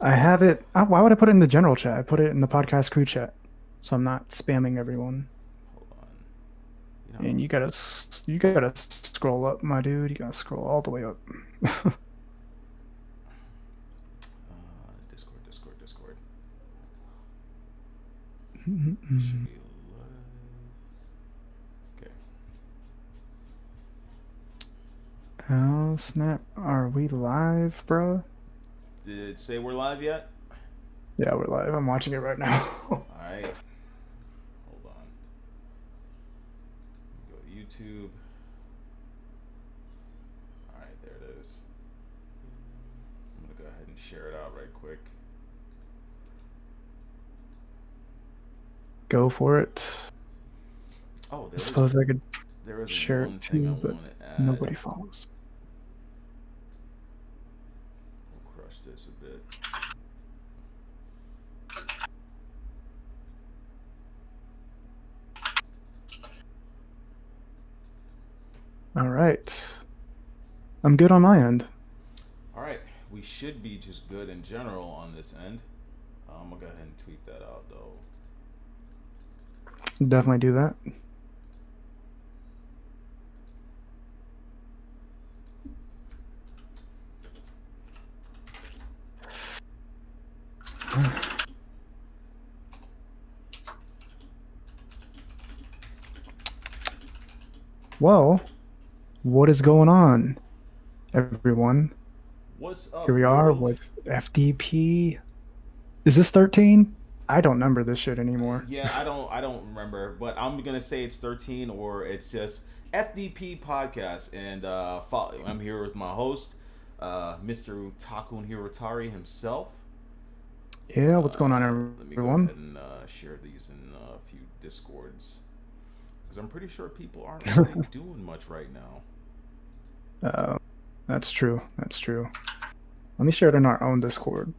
I have it. Why would I put it in the general chat? I put it in the podcast crew chat, so I'm not spamming everyone. Hold on. You know, And you gotta scroll up, my dude. You gotta scroll all the way up. Discord, Discord, Discord. We should Mhm. be live. Okay. Oh snap! Are we live, bro? Did it say we're live yet? Yeah, we're live. I'm watching it right now. All right. Hold on. Go to YouTube. All right, there it is. I'm gonna go ahead and share it out right quick. Go for it. Oh, I suppose I could there is share one it thing I too, but want to add. nobody follows. We'll crush this a bit. All right. I'm good on my end. All right, we should be just good in general on this end. I'm gonna go ahead and tweet that out though. Definitely do that. Well, what is going on, everyone? What's Here up, we are world? with FDP. Is this 13? I don't remember this shit anymore. Yeah, I don't remember, but I'm gonna say it's 13 or it's just FDP podcast, and I'm here with my host, Mr. Takun Hirotari himself. Yeah, what's going on, Let me go everyone? ahead and share these in a few discords because I'm pretty sure people aren't really doing much right now. uh, that's true. That's true. Let me share it in our own Discord.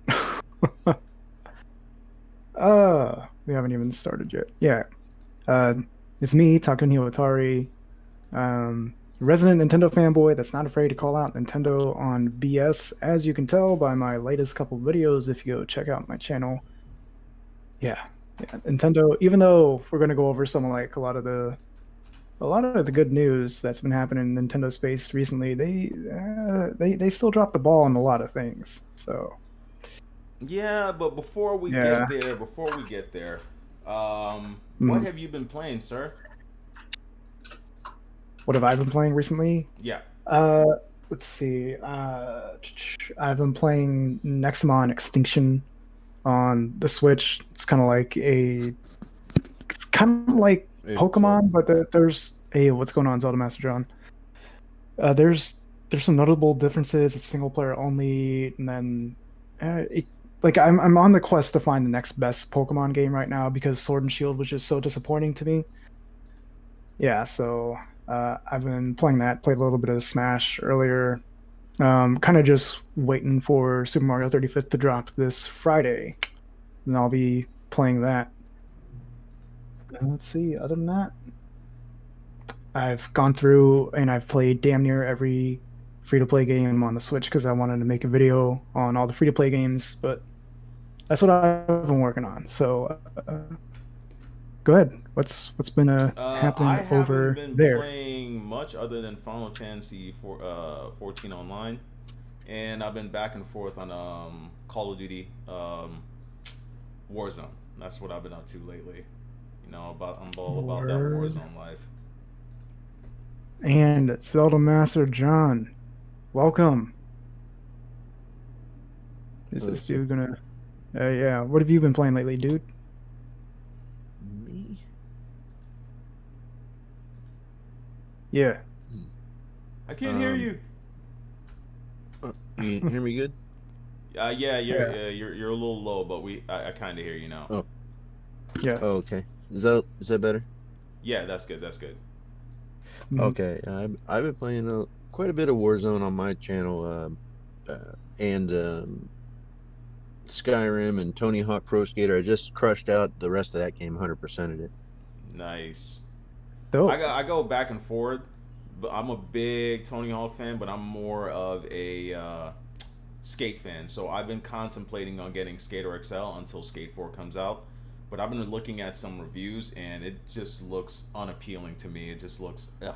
We haven't even started yet. Yeah. Uh, it's me, Takun Hiwatari, resident Nintendo fanboy that's not afraid to call out Nintendo on BS, as you can tell by my latest couple videos if you go check out my channel. Yeah, yeah, Nintendo. Even though we're gonna go over some like a lot of the good news that's been happening in Nintendo space recently, they still drop the ball on a lot of things. So Yeah, but yeah. before we get there, what Mm. have you been playing, sir? What have I been playing recently? Yeah. Uh, let's see. I've been playing Nexomon Extinction on the Switch. It's kind of like Hey, what's up? Pokemon, but there's what's going on, ZeldaMasterJohn? There's some notable differences. It's single player only, and then like I'm on the quest to find the next best Pokemon game right now because Sword and Shield was just so disappointing to me. Yeah, so I've been playing that. Played a little bit of Smash earlier. Kind of just waiting for Super Mario 35th to drop this Friday, and I'll be playing that. Let's see. Other than that, I've gone through and I've played damn near every free to play game on the Switch because I wanted to make a video on all the free to play games, but that's what I've been working on. So go ahead. What's been I happening haven't over been there? playing much other than Final Fantasy 14 online, and I've been back and forth on Call of Duty Warzone. That's what I've been up to lately. I'm all about that Word. Warzone life. And Zelda Master John, welcome. Is Hello, this sir. dude gonna? Yeah. What have you been playing lately, dude? Me? Yeah. Hmm. I can't hear Um, you. you hear me good? Yeah, Yeah. you're a little low, but I kind of hear you now. Oh, Yeah. oh, okay. Is that better? Yeah, that's good. That's good. Mhm. Okay. I've been playing quite a bit of Warzone on my channel, and Skyrim and Tony Hawk Pro Skater. I just crushed out the rest of that game, 100%ed it. Nice. Dope. I go back and forth, but I'm a big Tony Hawk fan, but I'm more of a Skate fan, so I've been contemplating on getting Skater XL until Skate 4 comes out. But I've been looking at some reviews, and it just looks unappealing to me. It just looks ugh.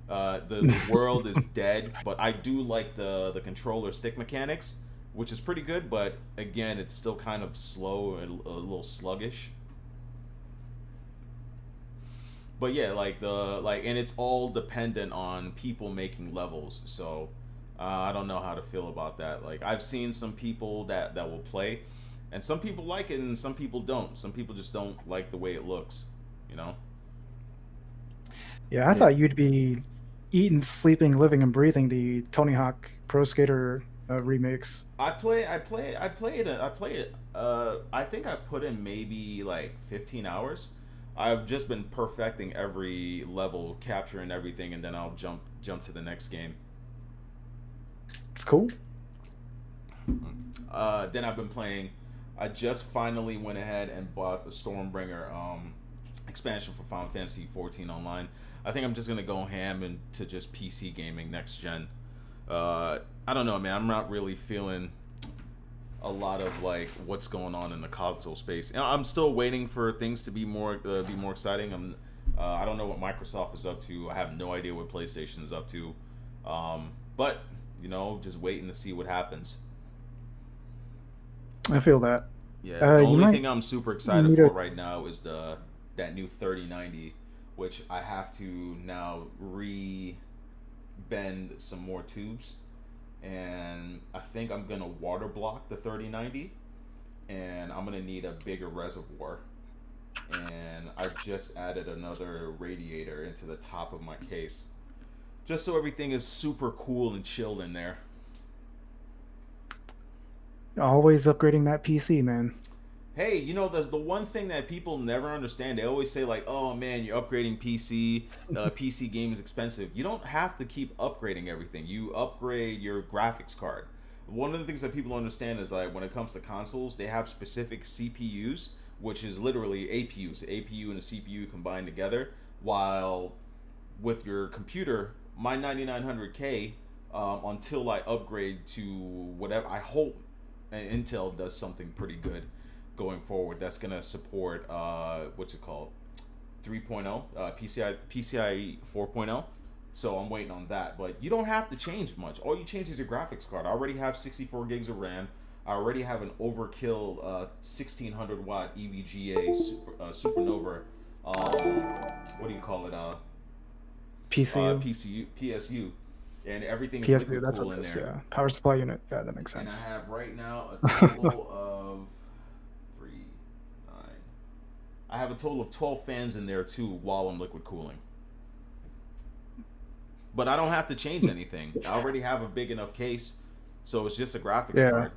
The world is dead, but I do like the controller stick mechanics, which is pretty good. But again, it's still kind of slow and a little sluggish. But yeah, and it's all dependent on people making levels. So I don't know how to feel about that. Like I've seen some people that will play, and some people like it, and some people don't. Some people just don't like the way it looks. You know. Yeah, I thought you'd be eating, sleeping, living, and breathing the Tony Hawk Pro Skater remakes. I play it. I think I put in maybe like 15 hours. I've just been perfecting every level, capturing everything, and then I'll jump to the next game. It's cool. Then I've been playing. I just finally went ahead and bought the Stormbringer expansion for Final Fantasy 14 Online. I think I'm just gonna go ham into just PC gaming next gen. I don't know, man. I'm not really feeling a lot of like what's going on in the console space. I'm still waiting for things to be more exciting. I don't know what Microsoft is up to. I have no idea what PlayStation is up to. But just waiting to see what happens. I feel that. Yeah, the only thing I'm super excited for right now is that new 3090, which I have to now bend some more tubes, and I think I'm gonna water block the 3090, and I'm gonna need a bigger reservoir. And I just added another radiator into the top of my case, just so everything is super cool and chilled in there. Always upgrading that PC, man. Hey, the one thing that people never understand, they always say like, oh man, you're upgrading PC, PC game is expensive. You don't have to keep upgrading everything. You upgrade your graphics card. One of the things that people don't understand is like when it comes to consoles, they have specific CPUs, which is literally APUs, the APU and the CPU combined together, while with your computer, my 9900K, until I upgrade to whatever, I hope Intel does something pretty good going forward that's going to support 3.0 PCIe 4.0. So I'm waiting on that, but you don't have to change much. All you change is your graphics card. I already have 64 gigs of RAM. I already have an overkill 1600 watt EVGA supernova what do you call it, PSU, and everything is PSU, that's cool what in it is, there. yeah. Power supply unit. Yeah, that makes sense. And I have right now a total of 3, 9. I have a total of 12 fans in there too while I'm liquid cooling. But I don't have to change anything. I already have a big enough case, so it's just a graphics card.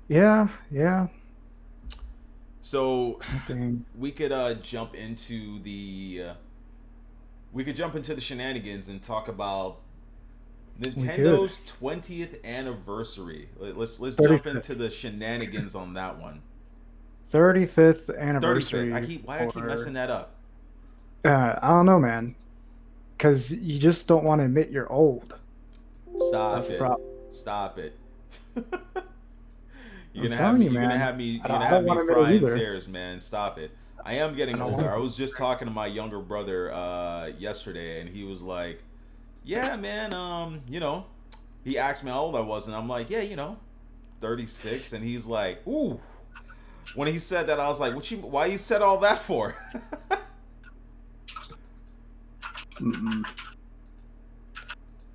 Yeah. So we could jump into the shenanigans and talk about Nintendo's 20th anniversary. Let's jump into the shenanigans on that one. 35th anniversary. 35th. Why do I keep messing that up? I don't know, man. Because you just don't want to admit you're old. That's the problem. Stop it. You're gonna have me cry in tears, man. Stop it. I am getting older. I was just talking to my younger brother yesterday, and he was like, "Yeah, man. He asked me how old I was, and I'm like, "Yeah, 36." And he's like, "Ooh." When he said that, I was like, why you said all that for?"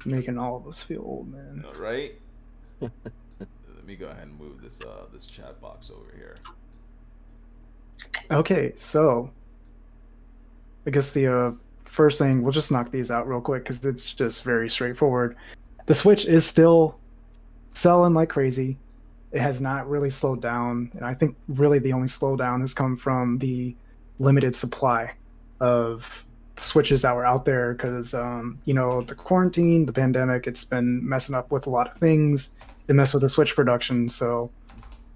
Making all of us feel old, man. Right? Let me go ahead and move this chat box over here. Okay, so I guess the first thing, we'll just knock these out real quick because it's just very straightforward. The Switch is still selling like crazy. It has not really slowed down, and I think really the only slowdown has come from the limited supply of Switches that were out there because the quarantine, the pandemic, it's been messing up with a lot of things. It messed with the Switch production, so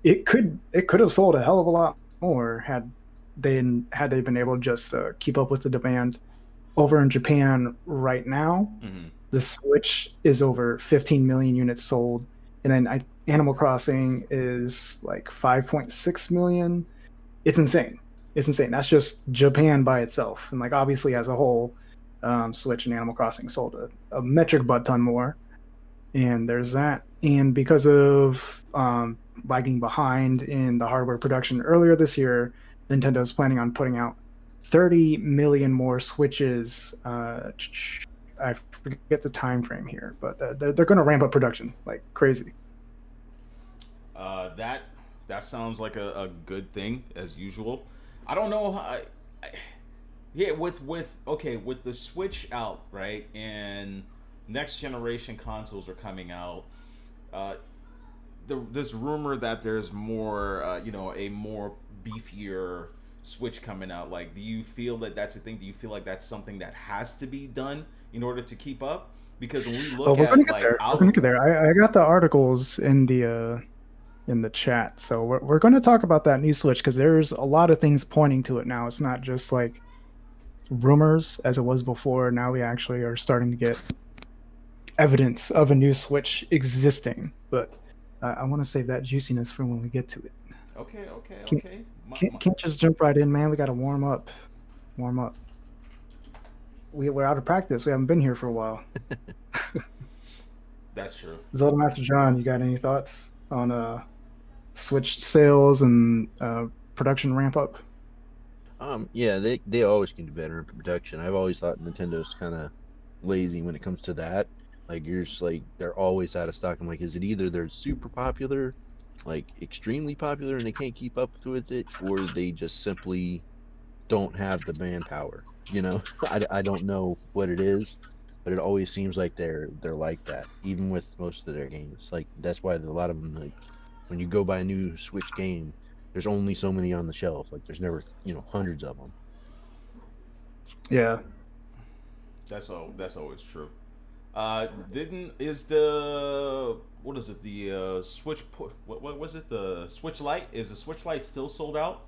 it could have sold a hell of a lot more had they been able to just keep up with the demand. Over in Japan right now, The Switch is over 15 million units sold, and then Animal Crossing is like 5.6 million. It's insane. It's insane. That's just Japan by itself, and like obviously as a whole, Switch and Animal Crossing sold a metric butt ton more. And there's that. And because of lagging behind in the hardware production earlier this year, Nintendo's planning on putting out 30 million more Switches. I forget the time frame here, but they're going to ramp up production like crazy. That sounds like a good thing as usual. I don't know how. Yeah, with the Switch out, right, and next generation consoles are coming out. Uh, this rumor that there's more, a more beefier Switch coming out. Like, do you feel that that's a thing? Do you feel like that's something that has to be done in order to keep up? Because when we Oh, look we're at gonna get like there. We're out, gonna get there. I got the articles in the chat, so we're gonna talk about that new Switch because there's a lot of things pointing to it now. It's not just like rumors as it was before. Now we actually are starting to get evidence of a new Switch existing. But I want to save that juiciness for when we get to it. Can't, okay. can't just jump right in, man. We got to warm up. Warm up. We're out of practice. We haven't been here for a while. That's true. ZeldaMasterJohn, you got any thoughts on Switch sales and production ramp up? Yeah, they always can do better in production. I've always thought Nintendo's kind of lazy when it comes to that. Like, you're just like, they're always out of stock. I'm like, is it either they're super popular, like extremely popular, and they can't keep up with it, or they just simply don't have the manpower? You know, I don't know what it is, but it always seems like they're like that, even with most of their games. Like, that's why a lot of them, like, when you go buy a new Switch game, there's only so many on the shelf. Like, there's never, hundreds of them. Yeah. That's always true. Didn't is the what is it the what was it, the Switch Lite? Is the Switch Lite still sold out?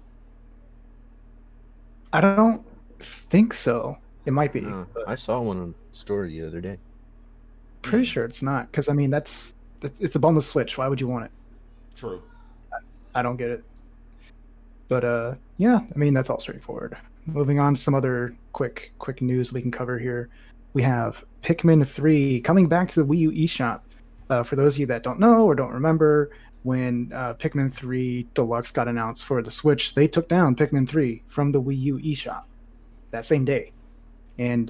I don't think so. It might be. No, I saw one on the store the other day. Pretty sure it's not, because I mean that's it's a boneless Switch. Why would you want it? True. I don't get it. But yeah, I mean that's all straightforward. Moving on to some other quick news we can cover here. We have Pikmin 3 coming back to the Wii U eShop. For those of you that don't know or don't remember, when Pikmin 3 Deluxe got announced for the Switch, they took down Pikmin 3 from the Wii U eShop that same day. And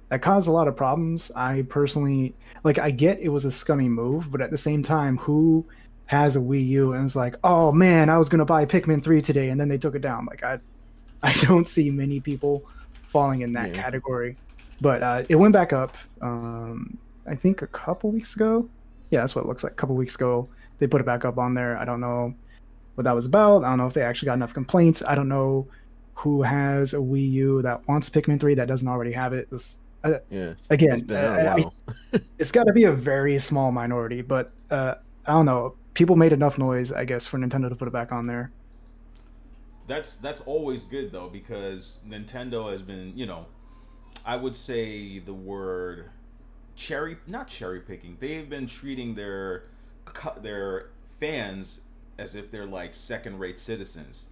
that caused a lot of problems. I personally, like, I get it was a scummy move, but at the same time, who has a Wii U and is like, oh man, I was going to buy Pikmin 3 today, and then they took it down? Like, I don't see many people falling in that category. But it went back up, I think a couple weeks ago. Yeah, that's what it looks like. A couple weeks ago, they put it back up on there. I don't know what that was about. I don't know if they actually got enough complaints. I don't know who has a Wii U that wants Pikmin 3 that doesn't already have it. Again, it's been out a while. It's got to be a very small minority, but I don't know. People made enough noise, I guess, for Nintendo to put it back on there. That's always good though, because Nintendo has been, I would say the word not cherry picking. They've been treating their fans as if they're like second rate citizens.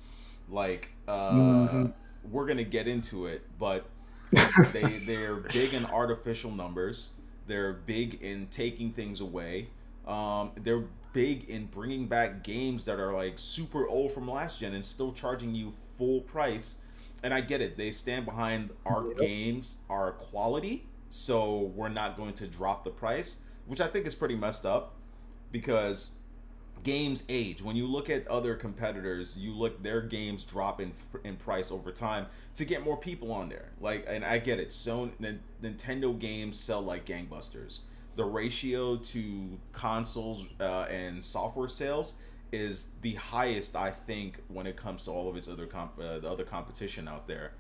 Like, we're gonna get into it, but they're big in artificial numbers. They're big in taking things away. They're big in bringing back games that are like super old from last gen and still charging you full price. And I get it. They stand behind our games, our quality, so we're not going to drop the price, which I think is pretty messed up, because games age. When you look at other competitors, their games drop in price over time to get more people on there. Like, and I get it. So Nintendo games sell like gangbusters. The ratio to consoles and software sales is the highest, I think, when it comes to all of its other the other competition out there.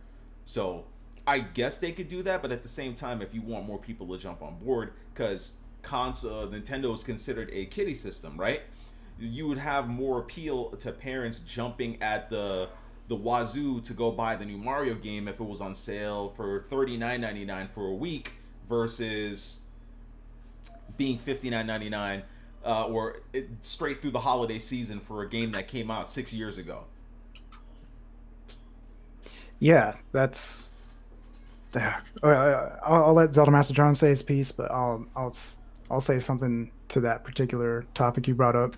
So I guess they could do that, but at the same time, if you want more people to jump on board, because Nintendo is considered a kiddie system, right? You would have more appeal to parents jumping at the wazoo to go buy the new Mario game if it was on sale for $39.99 for a week versus being $59.99 or straight through the holiday season for a game that came out 6 years ago. Yeah, that's. I'll let ZeldaMasterJohn say his piece, but I'll say something to that particular topic you brought up.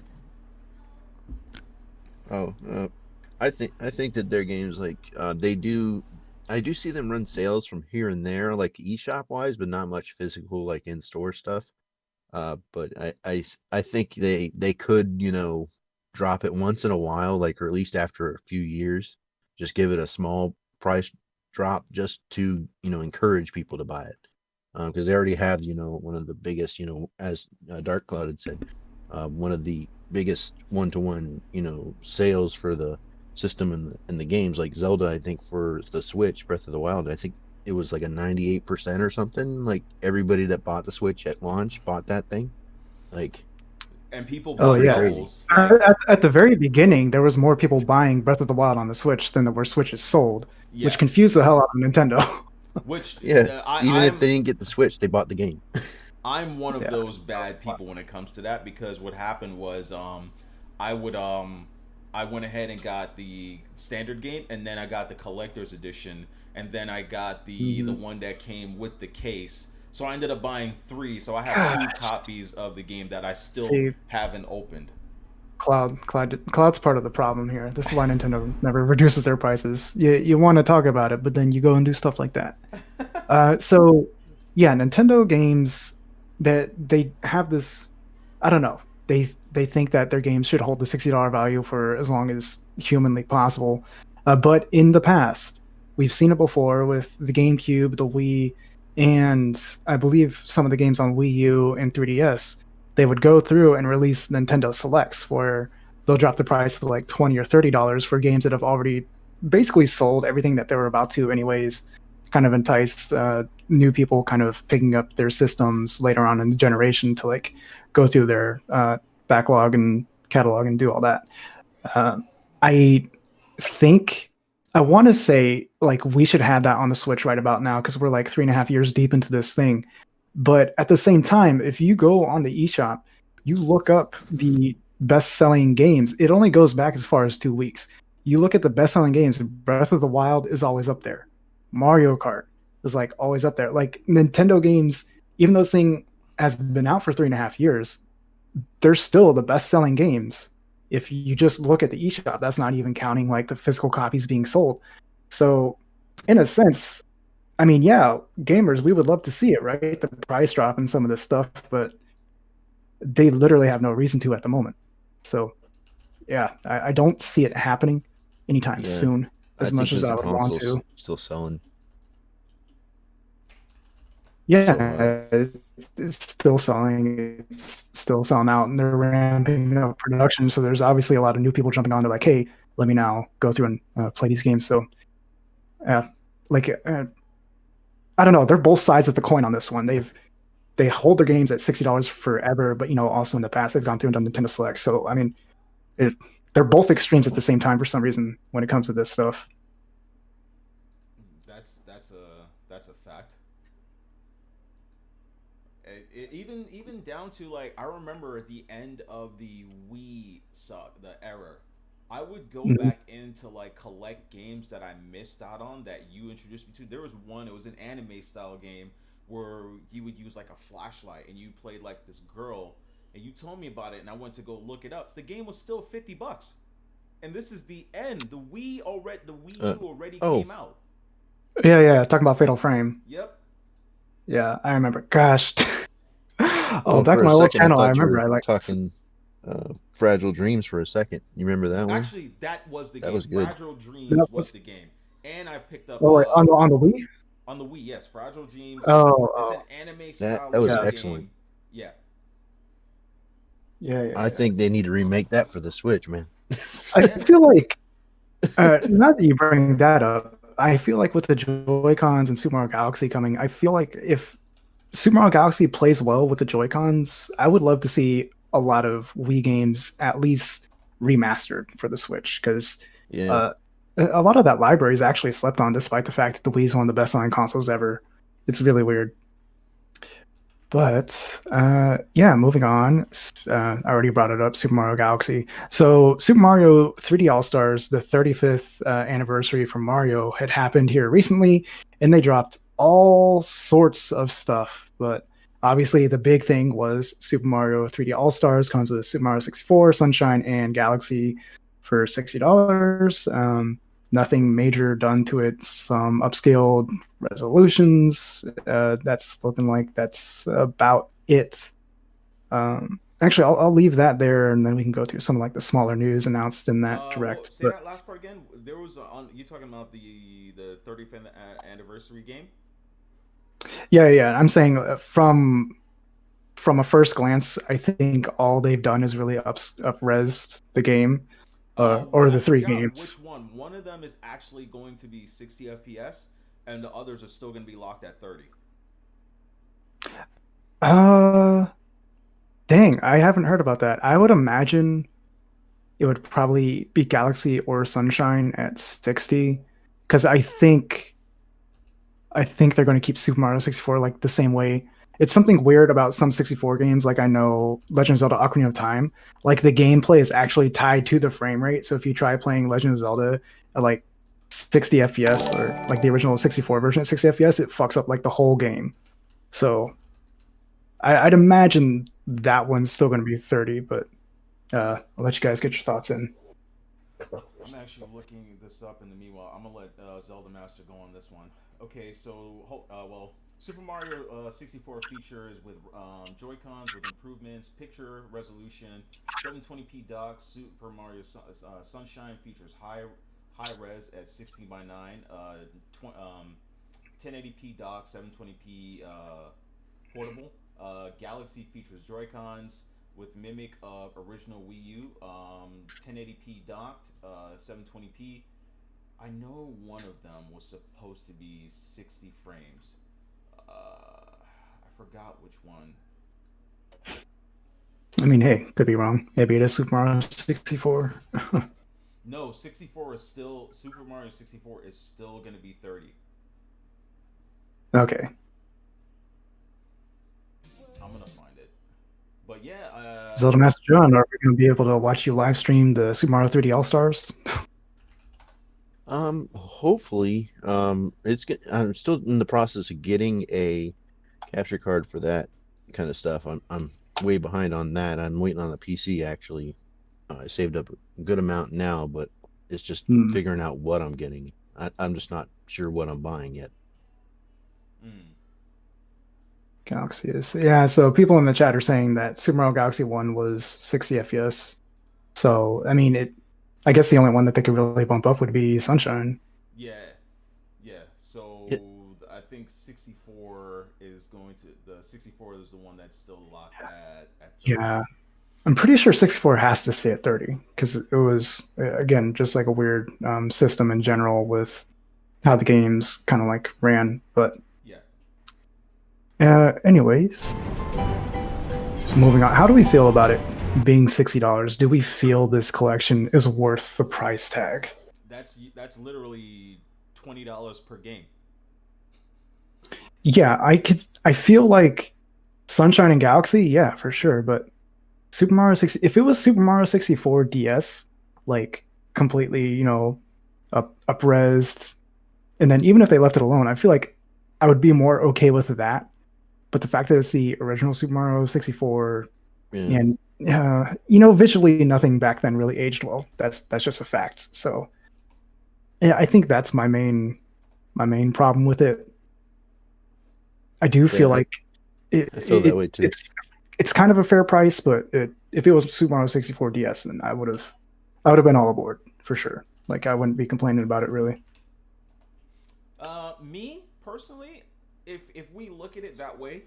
Oh, I think that their games like they do. I do see them run sales from here and there, like eShop wise, but not much physical like in store stuff. But I think they could drop it once in a while, like or at least after a few years, just give it a small price drop just to encourage people to buy it because they already have one of the biggest as Dark Cloud had said one of the biggest one-to-one sales for the system and the games like Zelda. I think for the Switch Breath of the Wild, I think it was like a 98% or something. Like everybody that bought the Switch at launch bought that thing. Like And people Oh bought pretty yeah. crazy. doubles. Like, At the very beginning, there was more people buying Breath of the Wild on the Switch than there were Switches sold, yeah, which confused the hell out of Nintendo. which Yeah, even if I'm they didn't get the Switch, they bought the game. I'm one of Yeah. those bad people when it comes to that because what happened was I would I went ahead and got the standard game and then I got the collector's edition and then I got the Mhm. one that came with the case. So I ended up buying three. So I have two Gosh. copies of the game that I still See, haven't opened. Cloud's part of the problem here. This is why Nintendo never reduces their prices. You want to talk about it, but then you go and do stuff like that. So yeah, Nintendo games that they have this, I don't know. They think that their games should hold the $60 value for as long as humanly possible. But in the past, we've seen it before with the GameCube, the Wii, and I believe some of the games on Wii U and 3DS. They would go through and release Nintendo Selects where they'll drop the price to like $20 or $30 for games that have already basically sold everything that they were about to anyways, kind of entice new people kind of picking up their systems later on in the generation to like go through their backlog and catalog and do all that. Uh, I think I want to say like we should have that on the Switch right about now because we're like 3.5 years deep into this thing. But at the same time, if you go on the eShop, you look up the best-selling games. It only goes back as far as 2 weeks. You look at the best-selling games. Breath of the Wild is always up there. Mario Kart is like always up there. Like Nintendo games, even though this thing has been out for 3.5 years, they're still the best-selling games. If you just look at the eShop, that's not even counting like the physical copies being sold. So, in a sense, I mean, yeah, gamers, we would love to see it, right? The price drop and some of this stuff, but they literally have no reason to at the moment. So, yeah, I don't see it happening anytime Yeah, soon I as think much as because I the would want console's to. still selling. So Yeah, it's still selling. It's still selling out, and they're ramping up production. So there's obviously a lot of new people jumping on. They're like, "Hey, let me now go through and play these games." So, like, I don't know. They're both sides of the coin on this one. They hold their games at $60 forever, but also in the past they've gone through and done Nintendo Select. So I mean, it, they're both extremes at the same time for some reason when it comes to this stuff. That's a fact. Even down to like I remember at the end of the Wii the era, I would go Mhm. back into like collect games that I missed out on that you introduced me to. There was one, it was an anime style game where you would use like a flashlight and you played like this girl and you told me about it and I went to go look it up. The game was still $50. And this is the end. The Wii uh, U already oh, came out. Yeah. Talking about Fatal Frame. Yep. Yeah, I remember. Gosh. Oh, oh, back for on a my old second I channel, I thought you remember were I like. talking Fragile Dreams for a second. You remember that one? Actually, that was the That game. was good. Fragile That Dreams was was the game. And I picked up oh wait, on the Wii. on the Wii, yes, Fragile Dreams. It's Oh an anime That style that was yeah, looking excellent. game. Yeah. I yeah. think they need to remake that for the Switch, man. I Yeah. feel like not that you bring that up. I feel like with the Joy Cons and Super Mario Galaxy coming, I feel like if Super Mario Galaxy plays well with the Joy Cons, I would love to see a lot of Wii games at least remastered for the Switch because Yeah, uh, a lot of that library is actually slept on, despite the fact that the Wii is one of the best selling consoles ever. It's really weird. But yeah, moving on. I already brought it up. Super Mario Galaxy. So Super Mario 3D All Stars, the 35th anniversary from Mario, had happened here recently, and they dropped all sorts of stuff. But obviously, the big thing was Super Mario 3D All Stars comes with Super Mario 64, Sunshine, and Galaxy for $60. Nothing major done to it. Some upscaled resolutions. That's looking like that's about it. Actually, I'll leave that there, and then we can go through some of like the smaller news announced in that Well, direct. say But that last part again. There was on you talking about the 35th anniversary game. yeah, I'm saying from a first glance, I think all they've done is really up-res the game, or I the three forgot games. which one. One of them is actually going to be 60 FPS, and the others are still going to be locked at 30. Uh, Dang, I haven't heard about that. I would imagine it would probably be Galaxy or Sunshine at 60 because I think they're going to keep Super Mario 64 like the same way. It's something weird about some 64 games, like I know Legend of Zelda Ocarina of Time, like the gameplay is actually tied to the frame rate. So if you try playing Legend of Zelda at like 60 FPS or like the original 64 version at 60 FPS, it fucks up like the whole game. So I'd imagine that one's still going to be 30, but I'll let you guys get your thoughts in. I'm actually looking this up in the meanwhile. I'm gonna let Zelda Master go on this one. Okay, so well, Super Mario 64 features with Joy-Cons with improvements, picture resolution, 720p dock. Super Mario Sunshine features high res at 16 by 9, 1080p dock, 720p portable. Galaxy features Joy-Cons with mimic of original Wii U, 1080p docked, 720p. I know one of them was supposed to be 60 frames. I forgot which one. I mean, hey, could be wrong. Maybe it is Super Mario 64. No, 64 is still Super Mario 64 is still gonna be 30. Okay. I'm gonna find it. But yeah, Zelda Master John, are we going to be able to watch you live stream the Super Mario 3D All Stars? Hopefully, I'm still in the process of getting a capture card for that kind of stuff. I'm way behind on that. I'm waiting on the PC actually. I saved up a good amount now, but it's just Hmm. figuring out what I'm getting. I'm just not sure what I'm buying yet. mm, Galaxy is. Yeah, so people in the chat are saying that Super Mario Galaxy 1 was 60 FPS. So, I mean, I guess the only one that they could really bump up would be Sunshine. yeah, yeah. It, So I think 64 is going to the 64 is the one that's still locked at 30. Yeah, I'm pretty sure 64 has to stay at 30 because it was, again, just like a weird system in general with how the games kind of like ran. But Yeah. anyways, moving on. How do we feel about it being $60? Do we feel this collection is worth the price tag? That's literally $20 per game. Yeah, I feel like Sunshine and Galaxy, yeah, for sure. But Super Mario 60, if it was Super Mario 64 DS, like completely, up-resed, and then even if they left it alone, I feel like I would be more okay with that. But the fact that it's the original Super Mario 64, yeah, and visually nothing back then really aged well. That's just a fact. So yeah, I think that's my main problem with it. I do feel yeah, like I feel that way too. it's kind of a fair price, but if it was Super Mario 64 DS, then I would have been all aboard for sure. Like I wouldn't be complaining about it really. Me personally, if we look at it that way,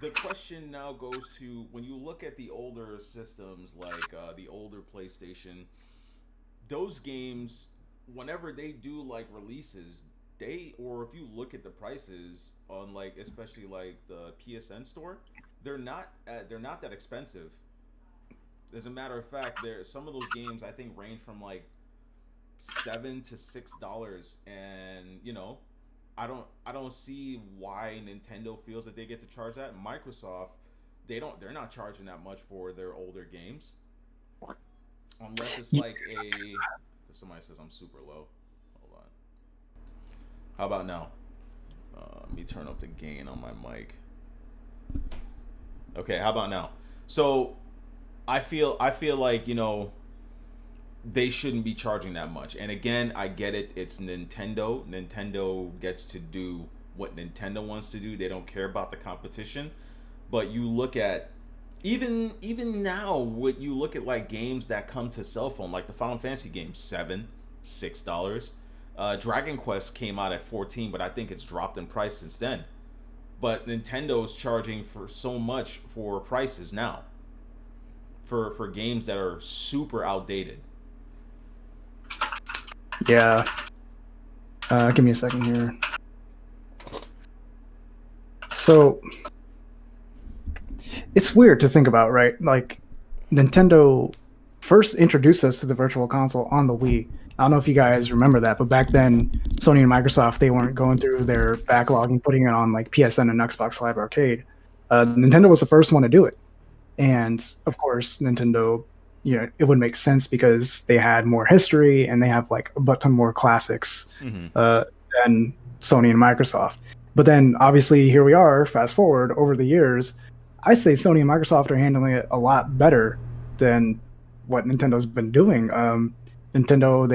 the question now goes to when you look at the older systems like the older PlayStation, those games, whenever they do like releases, or if you look at the prices on like especially like the PSN store, they're not that expensive. As a matter of fact, there some of those games I think range from like $7 to $6, and I don't see why Nintendo feels that they get to charge that. Microsoft, they're not charging that much for their older games. Unless it's like a somebody says I'm super low. Hold on. How about now? Let me turn up the gain on my mic. Okay, how about now? So I feel like, they shouldn't be charging that much. And again, I get it. It's Nintendo. Nintendo gets to do what Nintendo wants to do. They don't care about the competition. But you look at even now, what you look at like games that come to cell phone, like the Final Fantasy games, $6. Dragon Quest came out at $14, but I think it's dropped in price since then. But Nintendo's charging for so much for prices now for games that are super outdated. Yeah. Give me a second here. So it's weird to think about, right? Like, Nintendo first introduced us to the Virtual Console on the Wii. I don't know if you guys remember that, but back then, Sony and Microsoft, they weren't going through their backlog and putting it on like PSN and Xbox Live Arcade. Nintendo was the first one to do it. And of course, Nintendo, it would make sense because they had more history and they have like a ton more classics than Sony and Microsoft. But then obviously here we are, fast forward over the years, I say Sony and Microsoft are handling it a lot better than what Nintendo's been doing. Nintendo,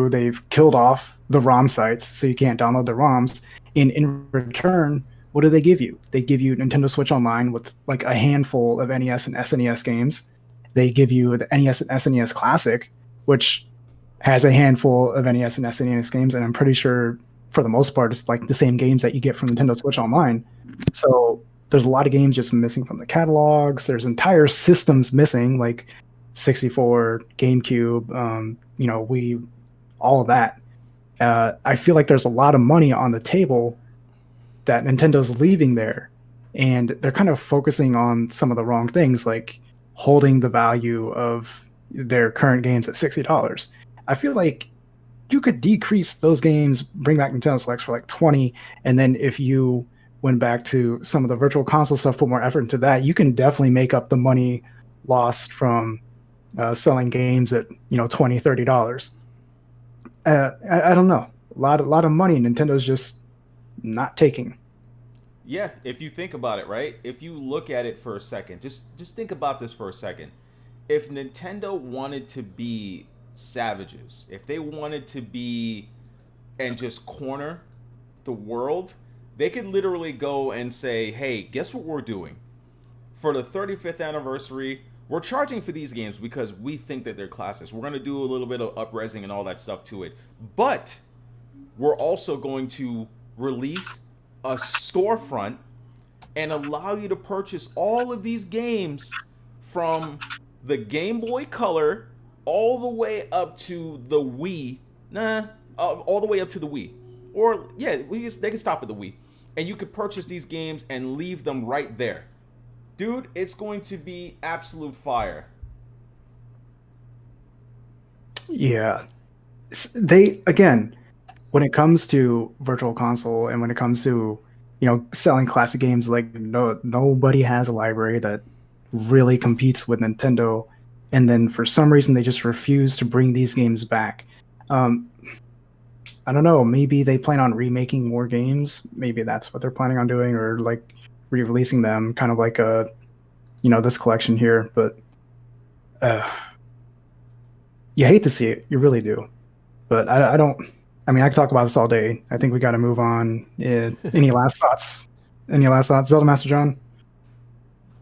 they've killed off the ROM sites, so you can't download the ROMs. In return, what do they give you? They give you Nintendo Switch Online with like a handful of NES and SNES games. They give you the NES and SNES Classic, which has a handful of NES and SNES games, and I'm pretty sure for the most part it's like the same games that you get from Nintendo Switch Online. So there's a lot of games just missing from the catalogs. There's entire systems missing, like 64, GameCube, Wii, all of that. I feel like there's a lot of money on the table that Nintendo's leaving there, and they're kind of focusing on some of the wrong things, like holding the value of their current games at $60. I feel like you could decrease those games, bring back Nintendo Selects for like 20, and then if you went back to some of the Virtual Console stuff, put more effort into that, you can definitely make up the money lost from selling games at $20, $30. I don't know. A lot of money Nintendo's just not taking. Yeah, if you think about it, right? If you look at it for a second, just think about this for a second. If Nintendo wanted to be savages, if they wanted to be and just corner the world, they could literally go and say, hey, guess what we're doing? For the 35th anniversary, we're charging for these games because we think that they're classics. We're going to do a little bit of up-resing and all that stuff to it. But we're also going to release a storefront and allow you to purchase all of these games from the Game Boy Color all the way up to the Wii. All the way up to the Wii. Or, yeah, they can stop at the Wii. And you could purchase these games and leave them right there. Dude, it's going to be absolute fire. Yeah. Again, when it comes to Virtual Console and when it comes to, selling classic games, like nobody has a library that really competes with Nintendo. And then for some reason, they just refuse to bring these games back. I don't know. Maybe they plan on remaking more games. Maybe that's what they're planning on doing, or like re-releasing them, kind of like this collection here. But you hate to see it. You really do. But I don't. I mean, I could talk about this all day. I think we got to move on. Any last thoughts? ZeldaMasterJohn?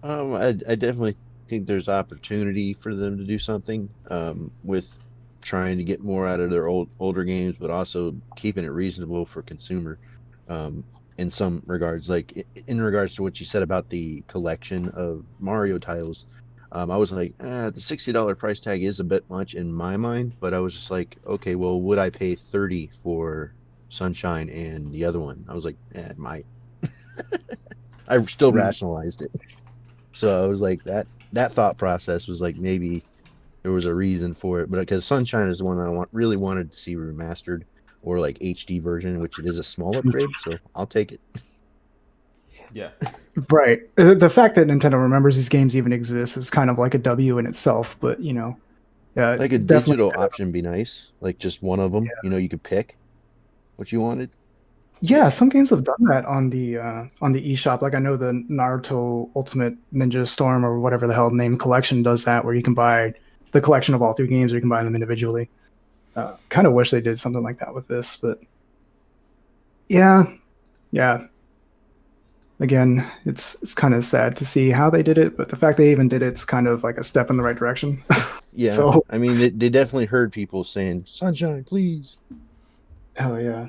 I definitely think there's opportunity for them to do something with trying to get more out of their older games, but also keeping it reasonable for consumer in some regards. Like in regards to what you said about the collection of Mario titles, I was like, the $60 price tag is a bit much in my mind, but I was just like, okay, well, would I pay $30 for Sunshine and the other one? I was like, it might. I still rationalized it. So I was like, that thought process was like, maybe there was a reason for it, but because Sunshine is the one I really wanted to see remastered. or like HD version, which it is a small upgrade, so I'll take it. Yeah. Right. The fact that Nintendo remembers these games even exist is kind of like a W in itself, but yeah, Like a definitely. digital option be nice, like just one of them. You could pick what you wanted. Yeah, some games have done that on the eShop. Like I know the Naruto Ultimate Ninja Storm or whatever the hell name collection does that, where you can buy the collection of all 3 games, or you can buy them individually. Kind of wish they did something like that with this, but yeah. Again, it's kind of sad to see how they did it, but the fact they even did it's kind of like a step in the right direction. Yeah, So, I mean, they definitely heard people saying "Sunshine, please." hell yeah.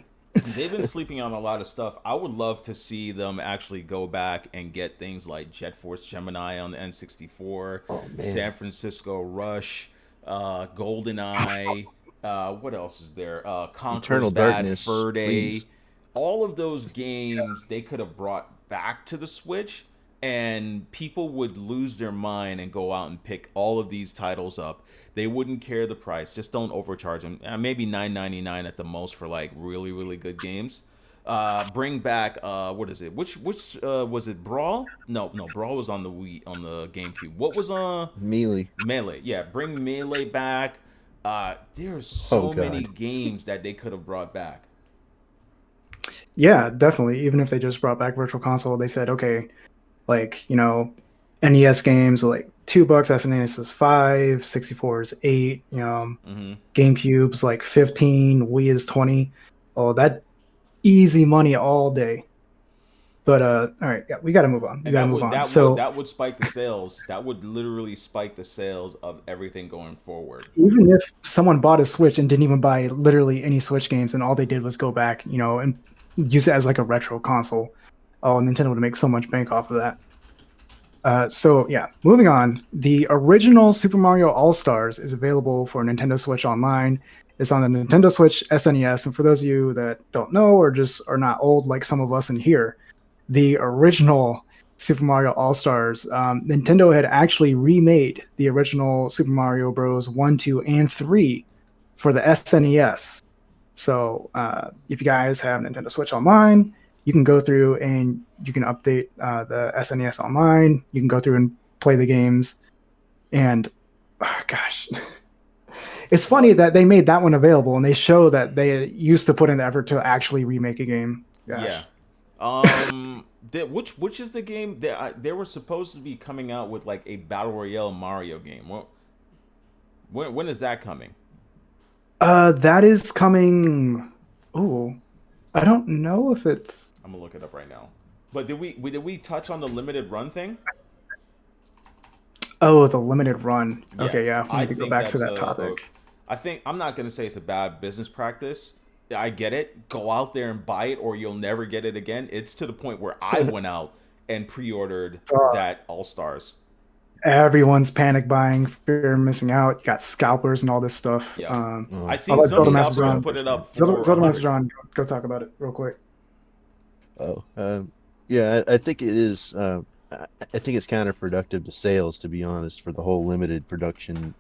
They've been sleeping on a lot of stuff. I would love to see them actually go back and get things like Jet Force Gemini on the N64, Oh man, San Francisco Rush, GoldenEye. What else is there? Conquer's Eternal Bad Darkness, Fur Day. please. All of those games they could have brought back to the Switch, and people would lose their mind and go out and pick all of these titles up. They wouldn't care the price. Just don't overcharge them. Maybe $9.99 at the most for like really really good games. Bring back what is it? Which was it? Brawl? No, Brawl was on the Wii, on the GameCube. What was Melee. Melee? Yeah, bring Melee back. There's Oh so many god. games that they could have brought back. Yeah, definitely. Even if they just brought back Virtual Console, they said, okay, like, NES games are like $2, SNES is 5, 64 is 8, Hmm. GameCube's like 15, Wii is 20. Oh, that easy money all day. But all right, yeah, we got to move on. We And got to move on. So that would spike the sales. That would literally spike the sales of everything going forward. even if someone bought a Switch and didn't even buy literally any Switch games, and all they did was go back, and use it as like a retro console, oh, Nintendo would make so much bank off of that. So yeah, moving on. The original Super Mario All Stars is available for Nintendo Switch Online. It's on the Nintendo Switch SNES, and for those of you that don't know or just are not old like some of us in here, the original Super Mario All Stars, Nintendo had actually remade the original Super Mario Bros. 1, 2, and 3 for the SNES. So if you guys have Nintendo Switch Online, you can go through and you can update the SNES Online. You can go through and play the games. And gosh, it's funny that they made that one available and they show that they used to put in the effort to actually remake a game. Gosh. Yeah. Which is the game that they were supposed to be coming out with, like a battle royale Mario game? When is that coming? That is coming. Oh, I don't know if it's. I'm gonna look it up right now. But did we touch on the limited run thing? Oh, the limited run. Yeah, Okay, yeah, we I need to go think back to that's that topic. I think I'm not gonna say it's a bad business practice. I get it. Go out there and buy it, or you'll never get it again. It's to the point where I went out and pre-ordered that All Stars. Everyone's panic buying, fear of missing out. You got scalpers and all this stuff. Yeah. Oh, I I'll seen let some ZeldaMaster scalpers John- put it up for ZeldaMasterJohn, go talk about it real quick. Oh, yeah. I think it is. I think it's counterproductive to sales, to be honest, for the whole limited production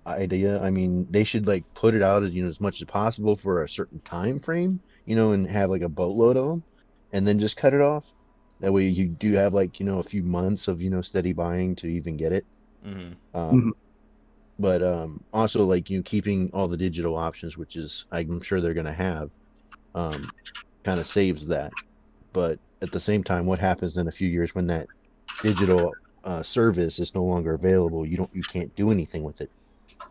idea. I mean, they should like put it out as as much as possible for a certain time frame, and have like a boatload of them, and then just cut it off. That way, you do have like a few months of steady buying to even get it. Mm-hmm. Mhm. But also like keeping all the digital options, which is I'm sure they're gonna have, kind of saves that. But at the same time, what happens in a few years when that digital service is no longer available? You can't do anything with it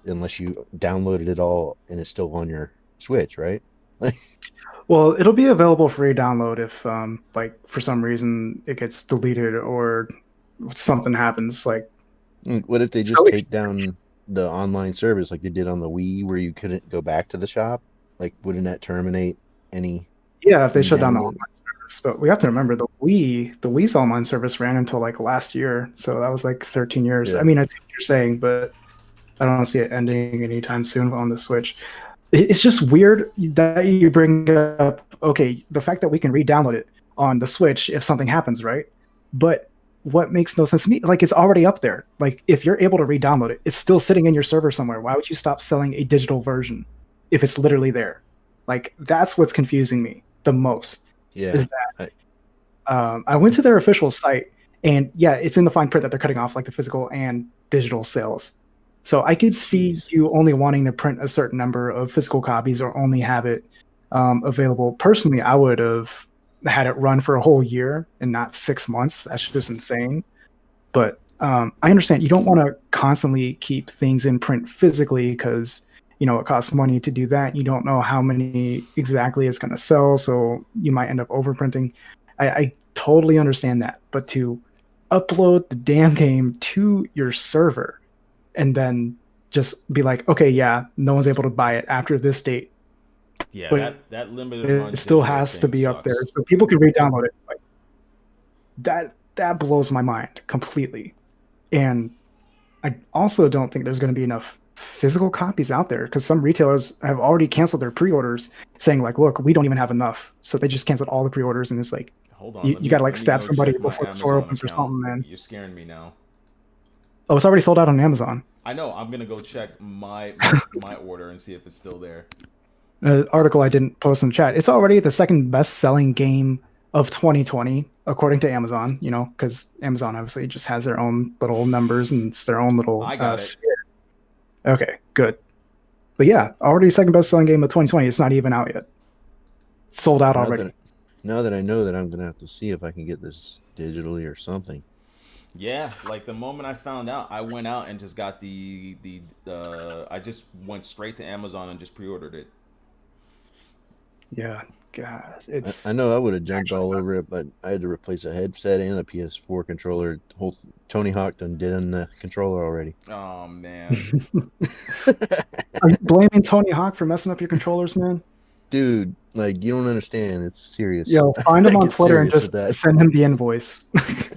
unless you downloaded it all and it's still on your Switch, right? Well, it'll be available for download if, like, for some reason it gets deleted or something happens. Like, What if they just So it's- take down the online service like they did on the Wii, where you couldn't go back to the shop? Like, wouldn't that terminate any? yeah, if they shut down the download? online service. But we have to remember the Wii's online service ran until like last year, so that was like 13 years. Yeah. I mean, I see what you're saying, but I don't see it ending anytime soon on the Switch. It's just weird that you bring up, okay, the fact that we can re-download it on the Switch if something happens, right? But what makes no sense to me, like, it's already up there. Like, if you're able to re-download it, it's still sitting in your server somewhere. Why would you stop selling a digital version if it's literally there? Like that's what's confusing me the most. Yeah. Is that I went to their official site, and yeah, it's in the fine print that they're cutting off like the physical and digital sales. So I could see Jeez. you only wanting to print a certain number of physical copies or only have it available. Personally, I would have had it run for a whole year and not 6 months. That's just insane. But I understand you don't want to constantly keep things in print physically because it costs money to do that. You don't know how many exactly it's going to sell, so you might end up overprinting. I totally understand that, but to upload the damn game to your server and then just be like, okay, yeah, no one's able to buy it after this date, Yeah, but that limited run it still digital has to thing be up there sucks. so people can re-download it. Like, that blows my mind completely. And I also don't think there's going to be enough physical copies out there because some retailers have already canceled their pre-orders saying like, look, we don't even have enough. So they just canceled all the pre-orders, and it's like, Hold on, you got to like let me stab go somebody check my before the store Amazon opens or account. something, man. You're scaring me now. Oh, it's already sold out on Amazon. I know. I'm gonna go check my order and see if it's still there. Article I didn't post in the chat. It's already the second best-selling game of 2020 according to Amazon. Because Amazon obviously just has their own little numbers and it's their own little I got it. sphere. Okay, good. But yeah, already second best-selling game of 2020. It's not even out yet. Sold out already. Now that I know that I'm gonna have to see if I can get this digitally or something. Yeah, like the moment I found out, I went out and just got I just went straight to Amazon and just pre-ordered it. Yeah, God, it's I know I would have jumped all over it, but I had to replace a headset and a PS4 controller. Whole Tony Hawk done did on the controller already. Oh man. Are you blaming Tony Hawk for messing up your controllers, man? Dude, like you don't understand. It's serious. Yo, find him I on get Twitter and serious just with that. send him the invoice.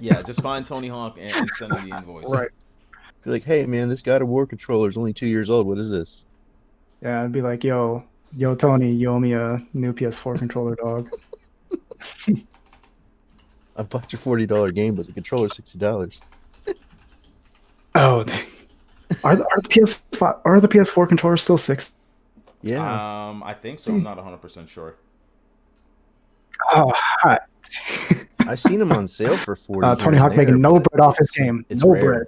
Yeah, just find Tony Hawk and send him the invoice. Right. Be like, hey man, this God of War controller is only 2 years old. What is this? Yeah, I'd be like, yo, Tony, you owe me a new PS4 controller, dog. I bought your $40 game, but the controller's $60. Oh, are the PS5 are the PS4 controllers still $6? Yeah. I think so. I'm not 100% sure. Oh, hot. I seen them on sale for 40. Tony here Hawk and there, making no but bread off his game. it's No rare. bread.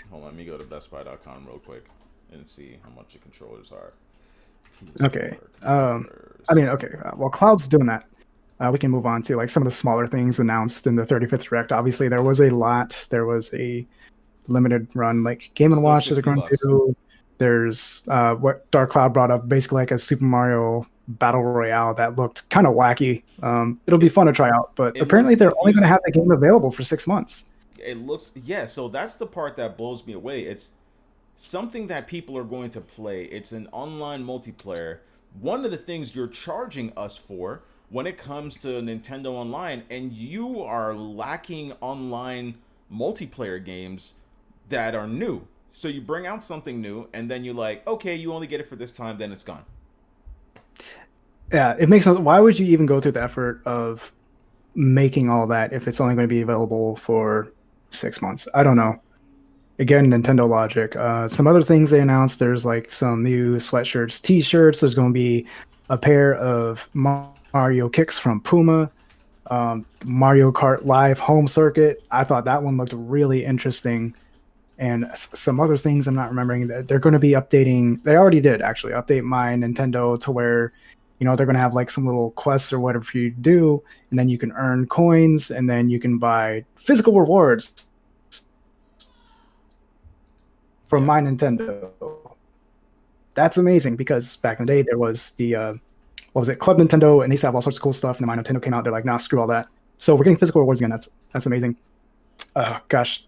Hold on, let me go to bestbuy.com real quick and see how much the controllers are. Okay. Okay. While Cloud's doing that, we can move on to like some of the smaller things announced in the 35th Direct. Obviously, there was a lot. There was a limited run, like Game & Watch is going to do. There's what Dark Cloud brought up, basically like a Super Mario Battle Royale that looked kind of wacky. It'll be fun to try out, but apparently they're only going to have the game available for 6 months. It looks, yeah, so that's the part that blows me away. It's something that people are going to play. It's an online multiplayer. One of the things you're charging us for when it comes to Nintendo Online, and you are lacking online multiplayer games that are new. So you bring out something new, and then you're like, okay, you only get it for this time, then it's gone. Yeah, it makes sense. Why would you even go through the effort of making all that if it's only going to be available for 6 months? I don't know. Again, Nintendo logic. Some other things they announced, there's like some new sweatshirts, t-shirts. There's going to be a pair of Mario kicks from Puma. Mario Kart Live Home Circuit. I thought that one looked really interesting. And some other things I'm not remembering. They're going to be updating. They already did actually update My Nintendo to where, they're going to have like some little quests or whatever you do, and then you can earn coins, and then you can buy physical rewards from My Nintendo. That's amazing because back in the day there was the what was it, Club Nintendo, and they used to have all sorts of cool stuff. And then My Nintendo came out. They're like, nah, screw all that. So we're getting physical rewards again. That's amazing. Gosh.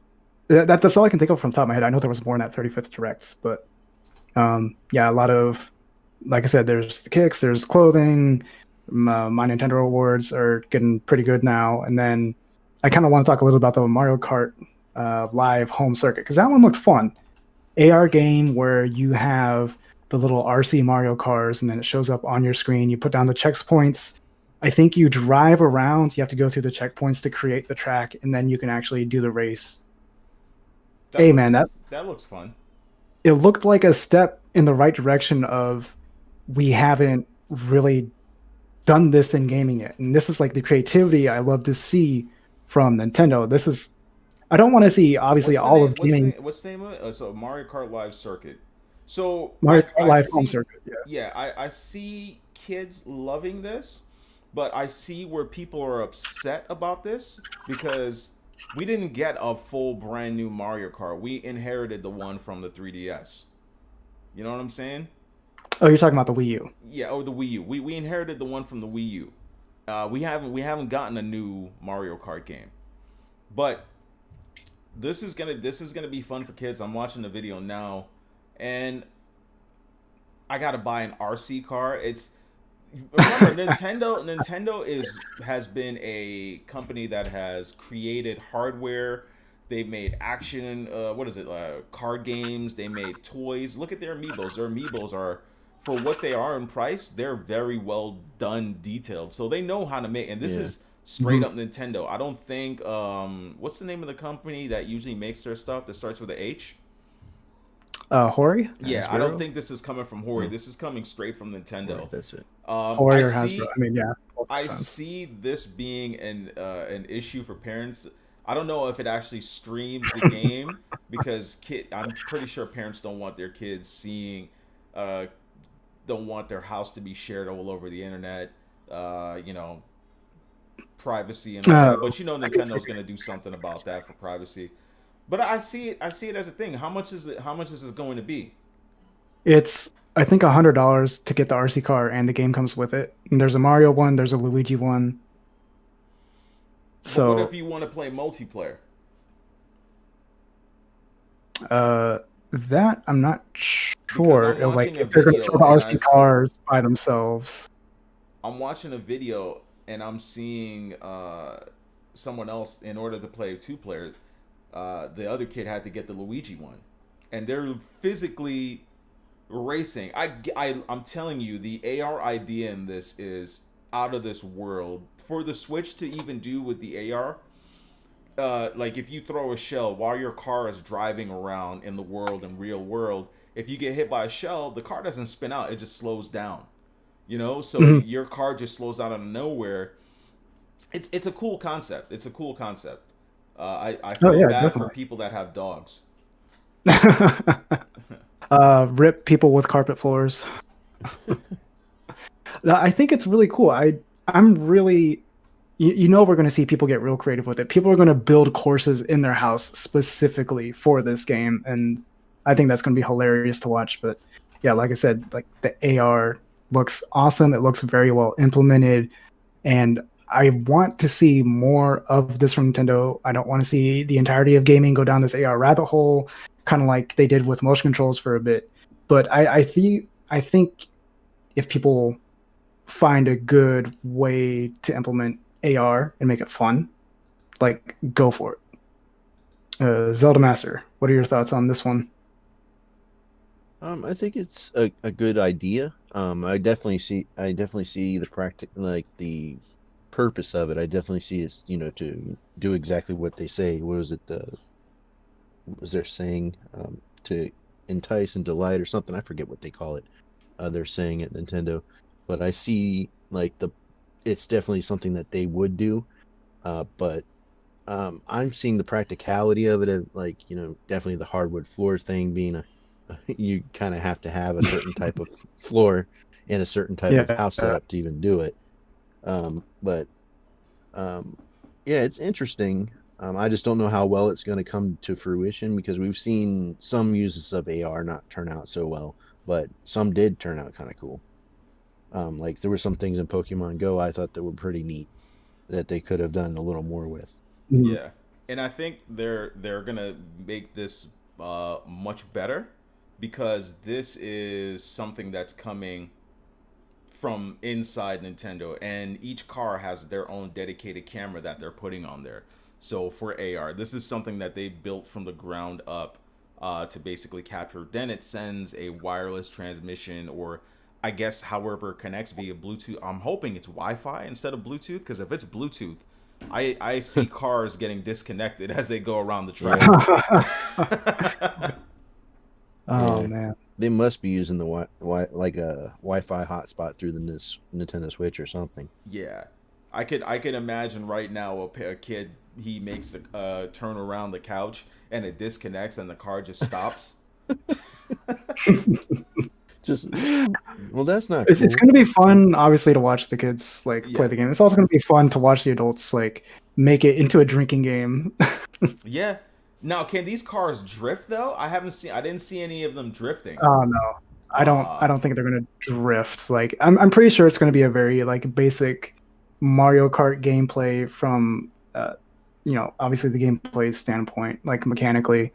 That's all I can think of from the top of my head. I know there was more in that 35th Direct, but yeah, a lot of, like I said, there's the kicks, there's clothing. My Nintendo rewards are getting pretty good now. And then I kind of want to talk a little about the Mario Kart Live Home Circuit, because that one looked fun. AR game where you have the little RC Mario cars, and then it shows up on your screen. You put down the checkpoints. I think you drive around. You have to go through the checkpoints to create the track, and then you can actually do the race. That looks fun. It looked like a step in the right direction of we haven't really done this in gaming yet. And this is like the creativity I love to see from Nintendo. This is I don't want to see obviously What's the all name? of gaming. What's the name of it? So Mario Kart Live Circuit. So Mario Kart I Live Home see, Circuit. Yeah. yeah, I see kids loving this, but I see where people are upset about this because we didn't get a full brand new Mario Kart. We inherited the one from the 3DS. You know what I'm saying? Oh, you're talking about the Wii U. Yeah, or the Wii U. We inherited the one from the Wii U. We haven't gotten a new Mario Kart game, but this is gonna be fun for kids. I'm watching the video now, and I gotta buy an RC car. It's remember has been a company that has created hardware. They've made action. What is it? Card games. They made toys. Look at their amiibos. Their amiibos are, for what they are in price, they're very well done, detailed. So they know how to make. And this Yeah. is straight up Nintendo. I don't think. What's the name of the company that usually makes their stuff that starts with a H? Hori? Yeah, I don't Hasbro? think this is coming from Hori. Hmm. This is coming straight from Nintendo. Right, that's it. Hori I or Hasbro. see. I mean, yeah, both I make sense. see this being an issue for parents. I don't know if it actually streams the game because I'm pretty sure parents don't want their kids seeing, uh, don't want their house to be shared all over the internet. You know, privacy and all that. But you know, I can see Nintendo's gonna do something about that for privacy. But I see it. I see it as a thing. How much is it? How much is it going to be? It's I think $100 to get the RC car, and the game comes with it. And there's a Mario one, there's a Luigi one. But what if So you want to play multiplayer? uh, that I'm not Because sure. I'm watching a If they're going to video sell the and I RC see cars by themselves. I'm watching a video and I'm seeing someone else in order to play two player. The other kid had to get the Luigi one, and they're physically racing. I'm telling you, the AR idea in this is out of this world. For the Switch to even do with the AR, like if you throw a shell while your car is driving around in the world in real world, if you get hit by a shell, the car doesn't spin out; it just slows down. You know, so Mhm. your car just slows down out of nowhere. It's a cool concept. It's a cool concept. I Oh feel yeah, bad for definitely. people that have dogs. Rip people with carpet floors. No, I think it's really cool. I'm really we're going to see people get real creative with it. People are going to build courses in their house specifically for this game, and I think that's going to be hilarious to watch. But yeah, like I said, like the AR looks awesome. It looks very well implemented, and I want to see more of this from Nintendo. I don't want to see the entirety of gaming go down this AR rabbit hole, kind of like they did with motion controls for a bit. But I think if people find a good way to implement AR and make it fun, like go for it. Zelda Master, what are your thoughts on this one? I think it's a good idea. I definitely see the the purpose of it. I definitely see it's, to do exactly what they say. What was it, what was their saying? To entice and delight or something. I forget what they call it. They're saying at Nintendo, but I see like it's definitely something that they would do. But I'm seeing the practicality of it, of like, definitely the hardwood floor thing being you kind of have to have a certain type of floor and a certain type of Yeah, house setup to even do it. But yeah, it's interesting. I just don't know how well it's going to come to fruition because we've seen some uses of AR not turn out so well, but some did turn out kind of cool. Like there were some things in Pokemon Go I thought that were pretty neat that they could have done a little more with. mhm. Yeah, and I think they're gonna make this much better because this is something that's coming from inside Nintendo, and each car has their own dedicated camera that they're putting on there. So for AR, this is something that they built from the ground up to basically capture. Then it sends a wireless transmission, or I guess however it connects via Bluetooth. I'm hoping it's Wi-Fi instead of Bluetooth, because if it's Bluetooth, I see cars getting disconnected as they go around the Yeah. track. Oh Yeah. man. They must be using the like a Wi-Fi hotspot through the Nintendo Switch or something. Yeah, I could imagine right now a kid, he makes the turn around the couch and it disconnects and the car just stops. Just well, that's not It's cool. going to be fun, obviously, to watch the kids like play Yeah, the game. It's also going to be fun to watch the adults like make it into a drinking game. yeah. Now, can these cars drift though? I didn't see any of them drifting. Oh no, I Uh don't think they're going to drift. Like I'm pretty sure it's going to be a very like basic Mario Kart gameplay from obviously the gameplay standpoint, like mechanically,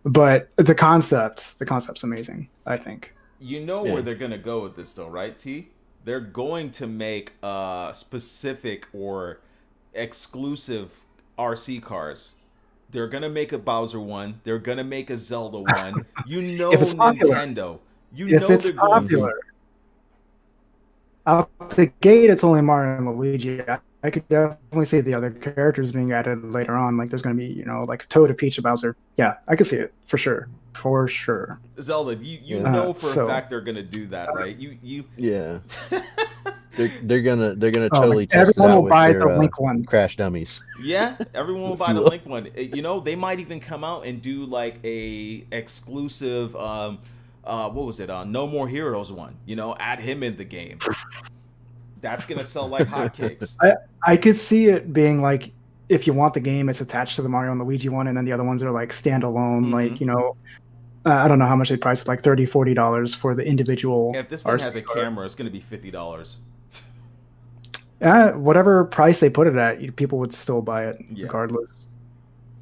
but the concept's amazing. I think. you know Yeah. where they're gonna go with this though, right, T? They're going to make specific or exclusive RC cars. They're gonna make a Bowser one. They're gonna make a Zelda one. You know, If it's popular, Nintendo. You if know it's they're going Mhm. popular, to. out the gate, it's only Mario and Luigi. I could definitely see the other characters being added later on. Like there's going to be, like Toad, a Peach, a Bowser. Yeah, I could see it for sure, for sure. Zelda, you Yeah. know for a So fact they're gonna do that, right? You. Yeah. They're gonna oh, totally like, test it everyone out will with buy their the Link one. crash dummies. Yeah, everyone will If buy you the will. Link one. You know, they might even come out and do like a exclusive what was it? No More Heroes one. You know, add him in the game. That's gonna sell like hotcakes. I could see it being like if you want the game, it's attached to the Mario and Luigi one, and then the other ones are like standalone. Mhm. Like I don't know how much they price it, like $30-$40 for the individual. If this thing has a RC card. camera, it's gonna be $50. Whatever price they put it at, people would still buy it Yeah. regardless.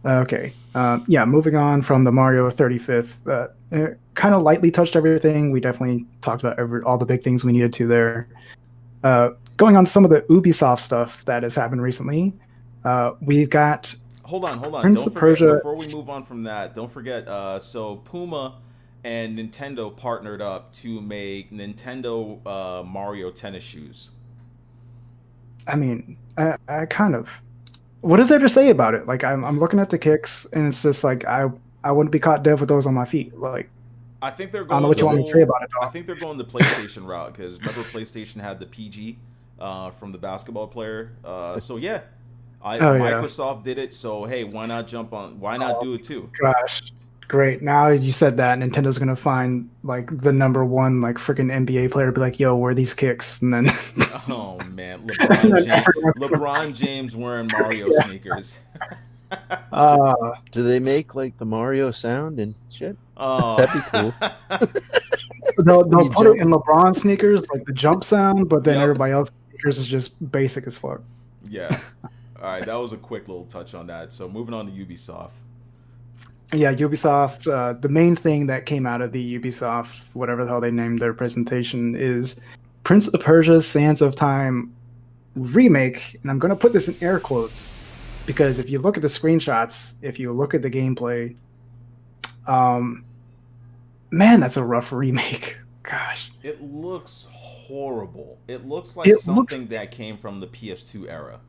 Okay. Yeah, moving on from the Mario 35th. Kind of lightly touched everything. We definitely talked about all the big things we needed to there. Going on to some of the Ubisoft stuff that has happened recently. We've got Hold on. Prince Don't of forget, Persia. before we move on from that, don't forget, so Puma and Nintendo partnered up to make Nintendo Mario tennis shoes. I mean, I kind of. What is there to say about it? Like, I'm looking at the kicks, and it's just like I wouldn't be caught dead with those on my feet. Like, I think they're I going. don't know what you want me to say about it, I dog. think they're going the PlayStation route because remember PlayStation had the PG from the basketball player. So yeah, Yeah. Microsoft did it. So hey, why not jump on? Why not do it too? Gosh, great. Now you said that, Nintendo's gonna find like the number one like freaking NBA player, be like, "Yo, where are these kicks?" And then Oh man, And then everyone's gonna- LeBron James wearing Mario sneakers. Do they make like the Mario sound and shit? Oh, That'd be cool. they'll You put it jump. in LeBron sneakers, like the jump sound, but then Yep. everybody else's sneakers is just basic as fuck. Yeah. All right, that was a quick little touch on that. So moving on to Ubisoft. Yeah, Ubisoft. The main thing that came out of the Ubisoft, whatever the hell they named their presentation, is Prince of Persia: Sands of Time remake, and I'm going to put this in air quotes because if you look at the screenshots, if you look at the gameplay, man, that's a rough remake. Gosh, It looks horrible. It looks like It looks- something that came from the PS2 era.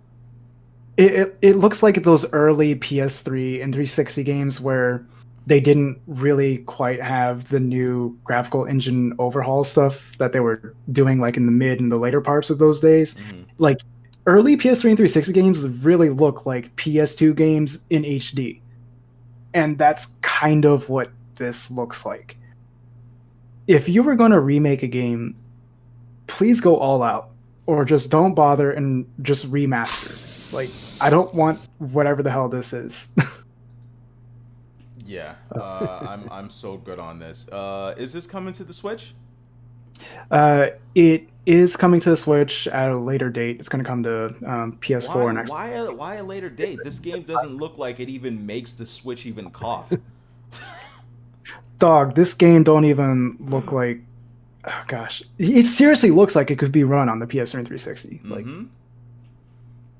it looks like those early PS3 and 360 games where they didn't really quite have the new graphical engine overhaul stuff that they were doing like in the mid and the later parts of those days. Mhm. Like early PS3 and 360 games really look like PS2 games in HD. And that's kind of what this looks like. If you were going to remake a game, please go all out or just don't bother and just remaster. Like, I don't want whatever the hell this is. Yeah, I'm so good on this. Is this coming to the Switch? It is coming to the Switch at a later date. It's going to come to PS4 and Xbox. Why a later date? This game doesn't look like it even makes the Switch even cough. Dog, this game don't even look like. Oh gosh, it seriously looks like it could be run on the PS3 and 360. Like Mhm.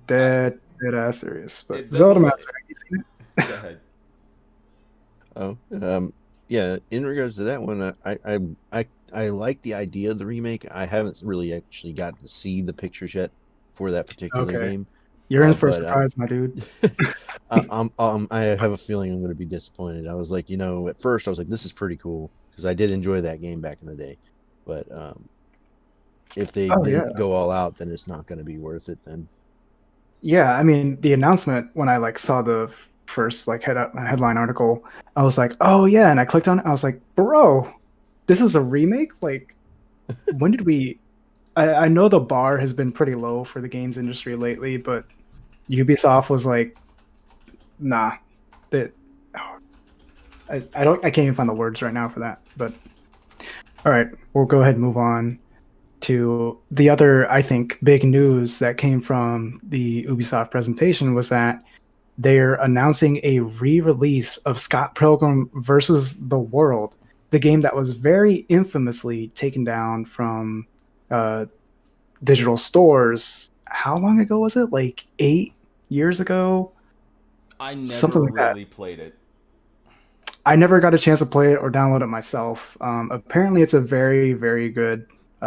dead ass serious. But It doesn't Zelda look- Master, have you seen it? Go ahead. Yeah. In regards to that one, I like the idea of the remake. I haven't really actually got to see the pictures yet for that particular Okay. game. You're in for a but, surprise, my dude. I have a feeling I'm going to be disappointed. I was like, at first I was like, this is pretty cool because I did enjoy that game back in the day. But if they Oh, didn't yeah. go all out, then it's not going to be worth it. Then Yeah, I mean, the announcement when I like saw the first like headline article, I was like, "Oh yeah," and I clicked on it. I was like, "Bro, this is a remake? Like, when did we?" I know the bar has been pretty low for the games industry lately, but Ubisoft was like, "Nah, that." I can't even find the words right now for that. But all right, we'll go ahead and move on to the other, I think, big news that came from the Ubisoft presentation was that they're announcing a re-release of Scott Pilgrim versus the World, the game that was very infamously taken down from uh, digital stores. How long ago was it? Like 8 years ago, I never something like that. really played it. I never got a chance to play it or download it myself. Apparently, it's a very, very good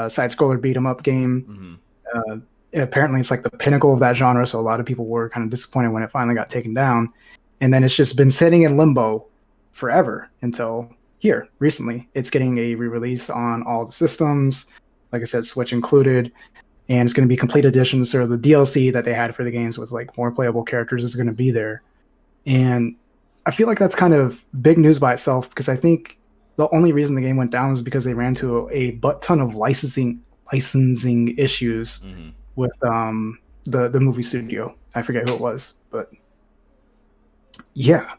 side-scroller beat 'em up game. Mm-hmm. Uh, Apparently, it's like the pinnacle of that genre, so a lot of people were kind of disappointed when it finally got taken down. And then it's just been sitting in limbo forever until here recently. It's getting a re-release on all the systems, like I said, Switch included, and it's going to be complete edition. So the DLC that they had for the games was like more playable characters is going to be there, and I feel like that's kind of big news by itself because I think the only reason the game went down is because they ran into a butt ton of licensing issues Mm-hmm. with the movie studio. I forget who it was, but yeah.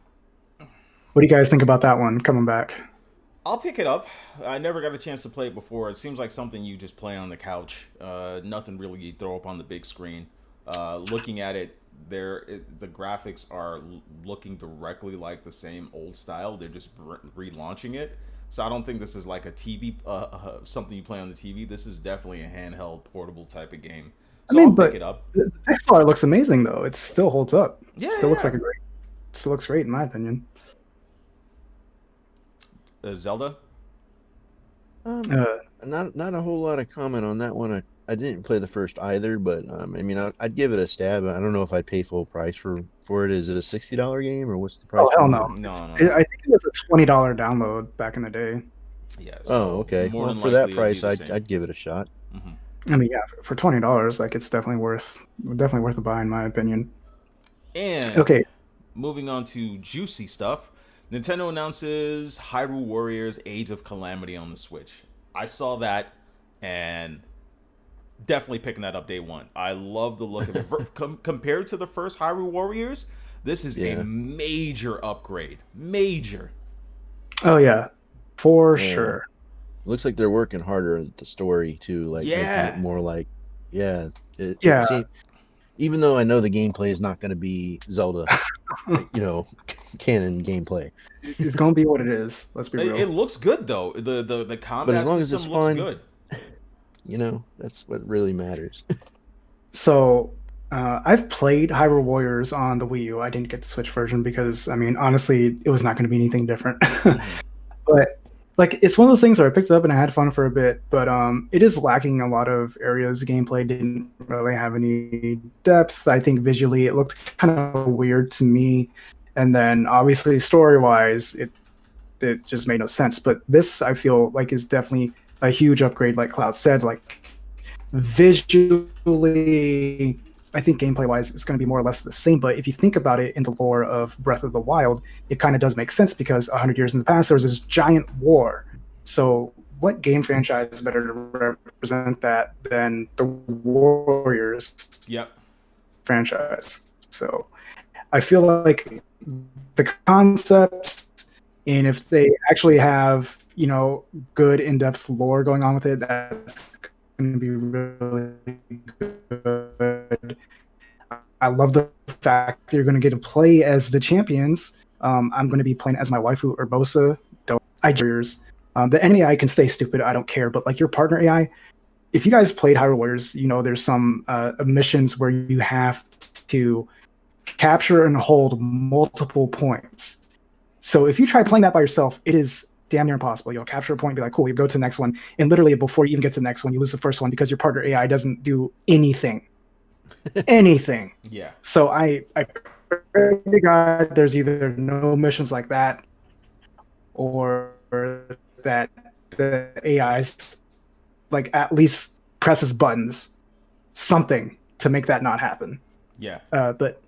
What do you guys think about that one coming back? I'll pick it up. I never got a chance to play it before. It seems like something you just play on the couch. Nothing really you throw up on the big screen. Looking at it, the graphics are looking directly like the same old style. They're just relaunching it. So I don't think this is like a TV, something you play on the TV. This is definitely a handheld, portable type of game. I So mean, I'll pick but it up. the pixel art looks amazing though. It still holds up. Yeah, It still looks yeah. like still looks great in my opinion. Zelda. Uh, not a whole lot of comment on that one. I didn't play the first either, but I mean, I'd give it a stab. I don't know if I'd pay full price for it. Is it a $60 game or what's the price? oh hell point? no! No, I think it was a $20 download back in the day. Yeah. Oh, So okay. more Well, than for that likely it'll be price, the I'd same. I'd give it a shot. Mm-hmm. I mean, yeah, for $20, like it's definitely worth a buy in my opinion. And Okay, moving on to juicy stuff, Nintendo announces Hyrule Warriors Age of Calamity on the Switch. I saw that and definitely picking that up day one. I love the look of it. Compared to the first Hyrule Warriors, this is a Yeah. major upgrade. Major. oh yeah, for Yeah. sure. Looks like they're working harder at the story too, like making Yeah. it more like, yeah, Yeah. even though I know the gameplay is not going to be Zelda, canon gameplay. It's gonna be what it is. Let's be real. It looks good though. The combat as long as system it's looks fun. good. That's what really matters. So I've played Hyrule Warriors on the Wii U. I didn't get the Switch version because, I mean, honestly, it was not going to be anything different. But like, it's one of those things where I picked it up and I had fun for a bit, but it is lacking a lot of areas. The gameplay didn't really have any depth. I think visually it looked kind of weird to me, and then obviously story-wise, it just made no sense. But this, I feel like, is definitely a huge upgrade. Like Cloud said, like visually, I think gameplay wise it's going to be more or less the same, but if you think about it in the lore of Breath of the Wild, it kind of does make sense because 100 years in the past there was this giant war. So what game franchise is better to represent that than the Warriors Yep. franchise? So I feel like the concepts, and if they actually have, good in-depth lore going on with it, that's going to be really good. I love the fact that you're going to get to play as the champions. I'm going to be playing as my waifu Urbosa. The enemy AI can stay stupid. I don't care. But like your partner AI, if you guys played Hyrule Warriors, there's some missions where you have to capture and hold multiple points. So if you try playing that by yourself, it is damn near impossible. You'll capture a point, be like, cool, you go to the next one, and literally before you even get to the next one, you lose the first one because your partner AI doesn't do anything. Yeah. So I pray to God there's either no missions like that, or that the AI's like at least presses buttons, something to make that not happen. Yeah. But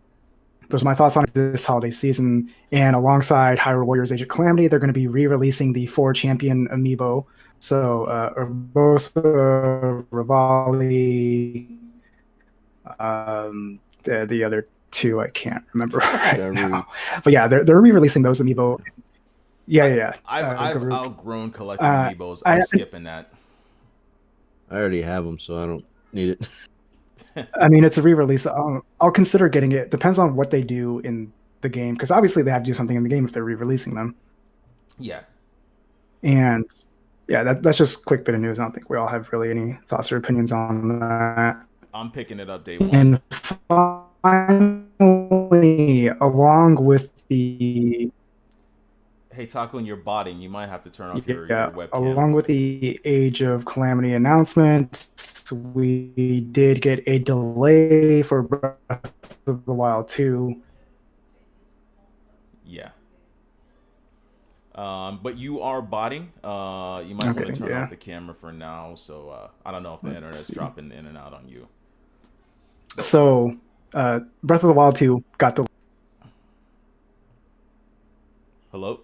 those are my thoughts on this holiday season. And alongside Hyrule Warriors Age of Calamity, they're going to be re-releasing the 4 champion amiibo. So Urbosa, Rivali, the other 2 I can't remember right now. But yeah, they're re-releasing those amiibo. Yeah. I've outgrown collecting amiibos. I'm skipping that. I already have them, so I don't need it. I mean, it's a re-release. I'll consider getting it. Depends on what they do in the game, because obviously they have to do something in the game if they're re-releasing them. Yeah. And yeah, that's just a quick bit of news. I don't think we all have really any thoughts or opinions on that. I'm picking it up day 1. And finally, along with the... Hey, Takun, you're botting. You might have to turn off your webcam. Along with the Age of Calamity announcement, we did get a delay for Breath of the Wild 2. Yeah. But you are botting. You might want to turn off the camera for now. So I don't know if the internet's dropping in and out on you. So Breath of the Wild 2 got delayed. Hello?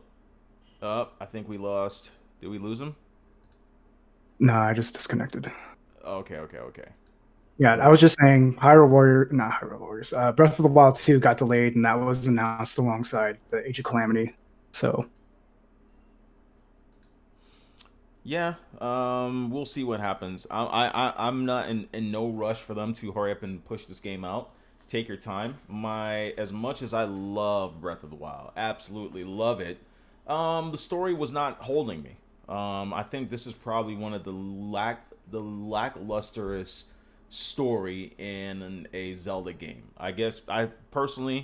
I think we lost. Did we lose him? No, I just disconnected. Okay. Yeah, I was just saying Hyrule Warriors. Breath of the Wild 2 got delayed, and that was announced alongside the Age of Calamity. So yeah, we'll see what happens. I'm not in no rush for them to hurry up and push this game out. Take your time. As much as I love Breath of the Wild, absolutely love it. The story was not holding me. I think this is probably one of the lacklusterest story in a Zelda game. I guess I'm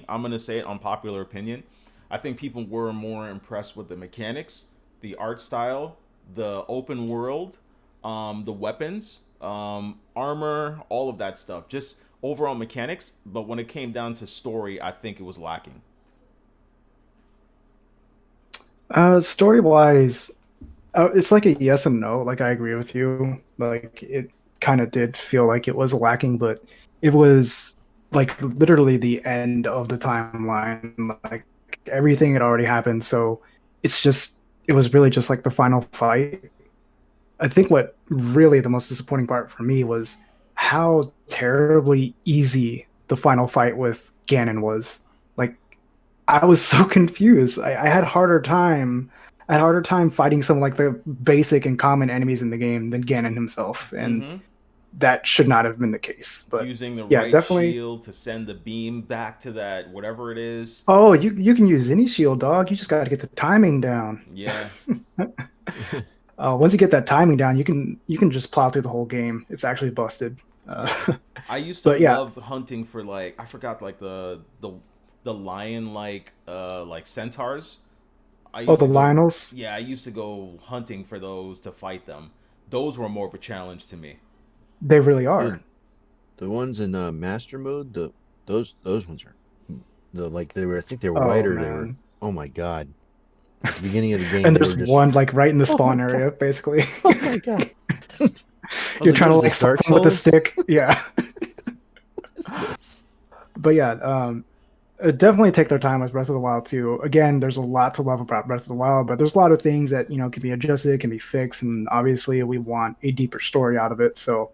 gonna say it, unpopular opinion. I think people were more impressed with the mechanics, the art style, the open world, the weapons, armor, all of that stuff. Just overall mechanics. But when it came down to story, I think it was lacking. Story-wise, it's like a yes and no. Like, I agree with you. Like, it kind of did feel like it was lacking, but it was like literally the end of the timeline. Like, everything had already happened, so it was really just like the final fight. I think what really the most disappointing part for me was how terribly easy the final fight with Ganon was. Like, I was so confused. I had harder time fighting some like the basic and common enemies in the game than Ganon himself, and that should not have been the case. But using the definitely shield to send the beam back to that whatever it is. Oh, you can use any shield, dog. You just got to get the timing down. Yeah. Once you get that timing down, you can just plow through the whole game. It's actually busted. I used to love hunting for I forgot the lion like centaurs. The Lionels? Yeah, I used to go hunting for those to fight them. Those were more of a challenge to me. They really are. Dude, the ones in master mode, those ones are I think they were whiter. Man. They were, oh my god. At the beginning of the game, and there's one right in the spawn area, basically. Oh my god. You're trying to start with a stick. Yeah. What is this? But yeah, definitely take their time with Breath of the Wild 2. Again, there's a lot to love about Breath of the Wild, but there's a lot of things that, can be adjusted, can be fixed, and obviously we want a deeper story out of it. So,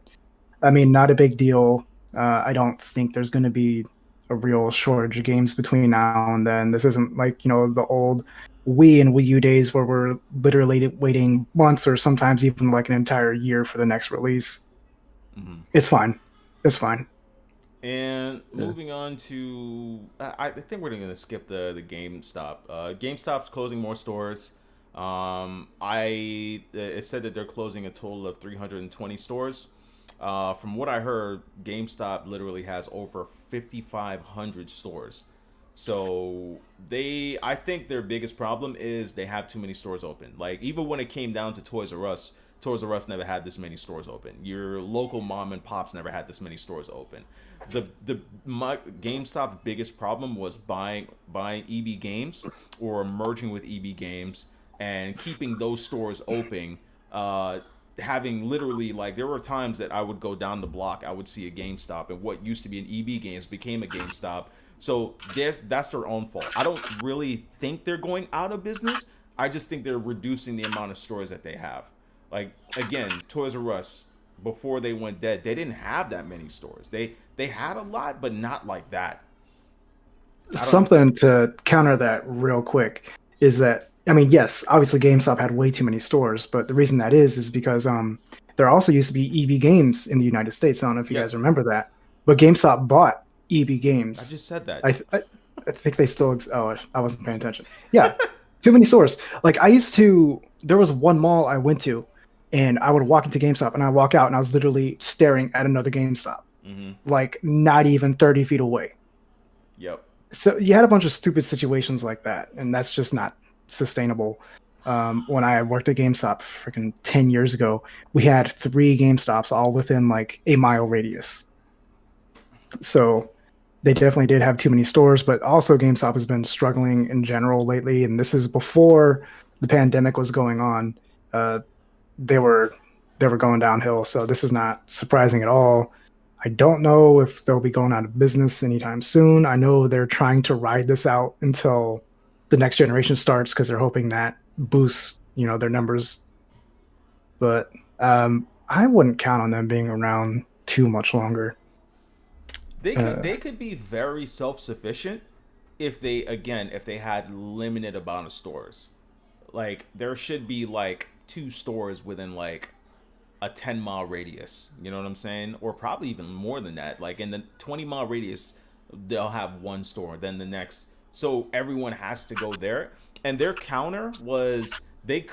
I mean, not a big deal. I don't think there's going to be a real shortage of games between now and then. This isn't like, the old Wii and Wii U days where we're literally waiting months or sometimes even like an entire year for the next release. It's fine. It's fine. And moving on to, I think we're going to skip the GameStop. GameStop's closing more stores. It said that they're closing a total of 320 stores. From what I heard, GameStop literally has over 5,500 stores. So I think their biggest problem is they have too many stores open. Like, even when it came down to Toys R Us never had this many stores open. Your local mom and pops never had this many stores open. GameStop's biggest problem was buying EB Games or merging with EB Games and keeping those stores open. Having literally, like, there were times that I would go down the block, I would see a GameStop, and what used to be an EB Games became a GameStop. So that's their own fault. I don't really think they're going out of business. I just think they're reducing the amount of stores that they have. Like, again, Toys R Us, before they went dead, they didn't have that many stores. They had a lot, but not like that. Something to counter that real quick is that, I mean, yes, obviously GameStop had way too many stores, but the reason that is because there also used to be EB Games in the United States. I don't know if you guys remember that, but GameStop bought EB Games. I just said that. I think they still. Oh, I wasn't paying attention. Yeah, too many stores. Like, there was one mall I went to, and I would walk into GameStop, and I walk out, and I was literally staring at another GameStop, like not even 30 feet away. Yep. So you had a bunch of stupid situations like that, and that's just not sustainable. When I worked at GameStop freaking 10 years ago, we had 3 GameStops all within like a mile radius. So they definitely did have too many stores, but also GameStop has been struggling in general lately, and this is before the pandemic was going on. They were going downhill, so this is not surprising at all. I don't know if they'll be going out of business anytime soon. I know they're trying to ride this out until the next generation starts because they're hoping that boosts, their numbers. But I wouldn't count on them being around too much longer. They could be very self-sufficient if they had limited amount of stores. Like, there should be like 2 stores within like a 10-mile radius, you know what I'm saying? Or probably even more than that. Like, in the 20-mile radius, they'll have 1 store, then the next. So everyone has to go there. And their counter was they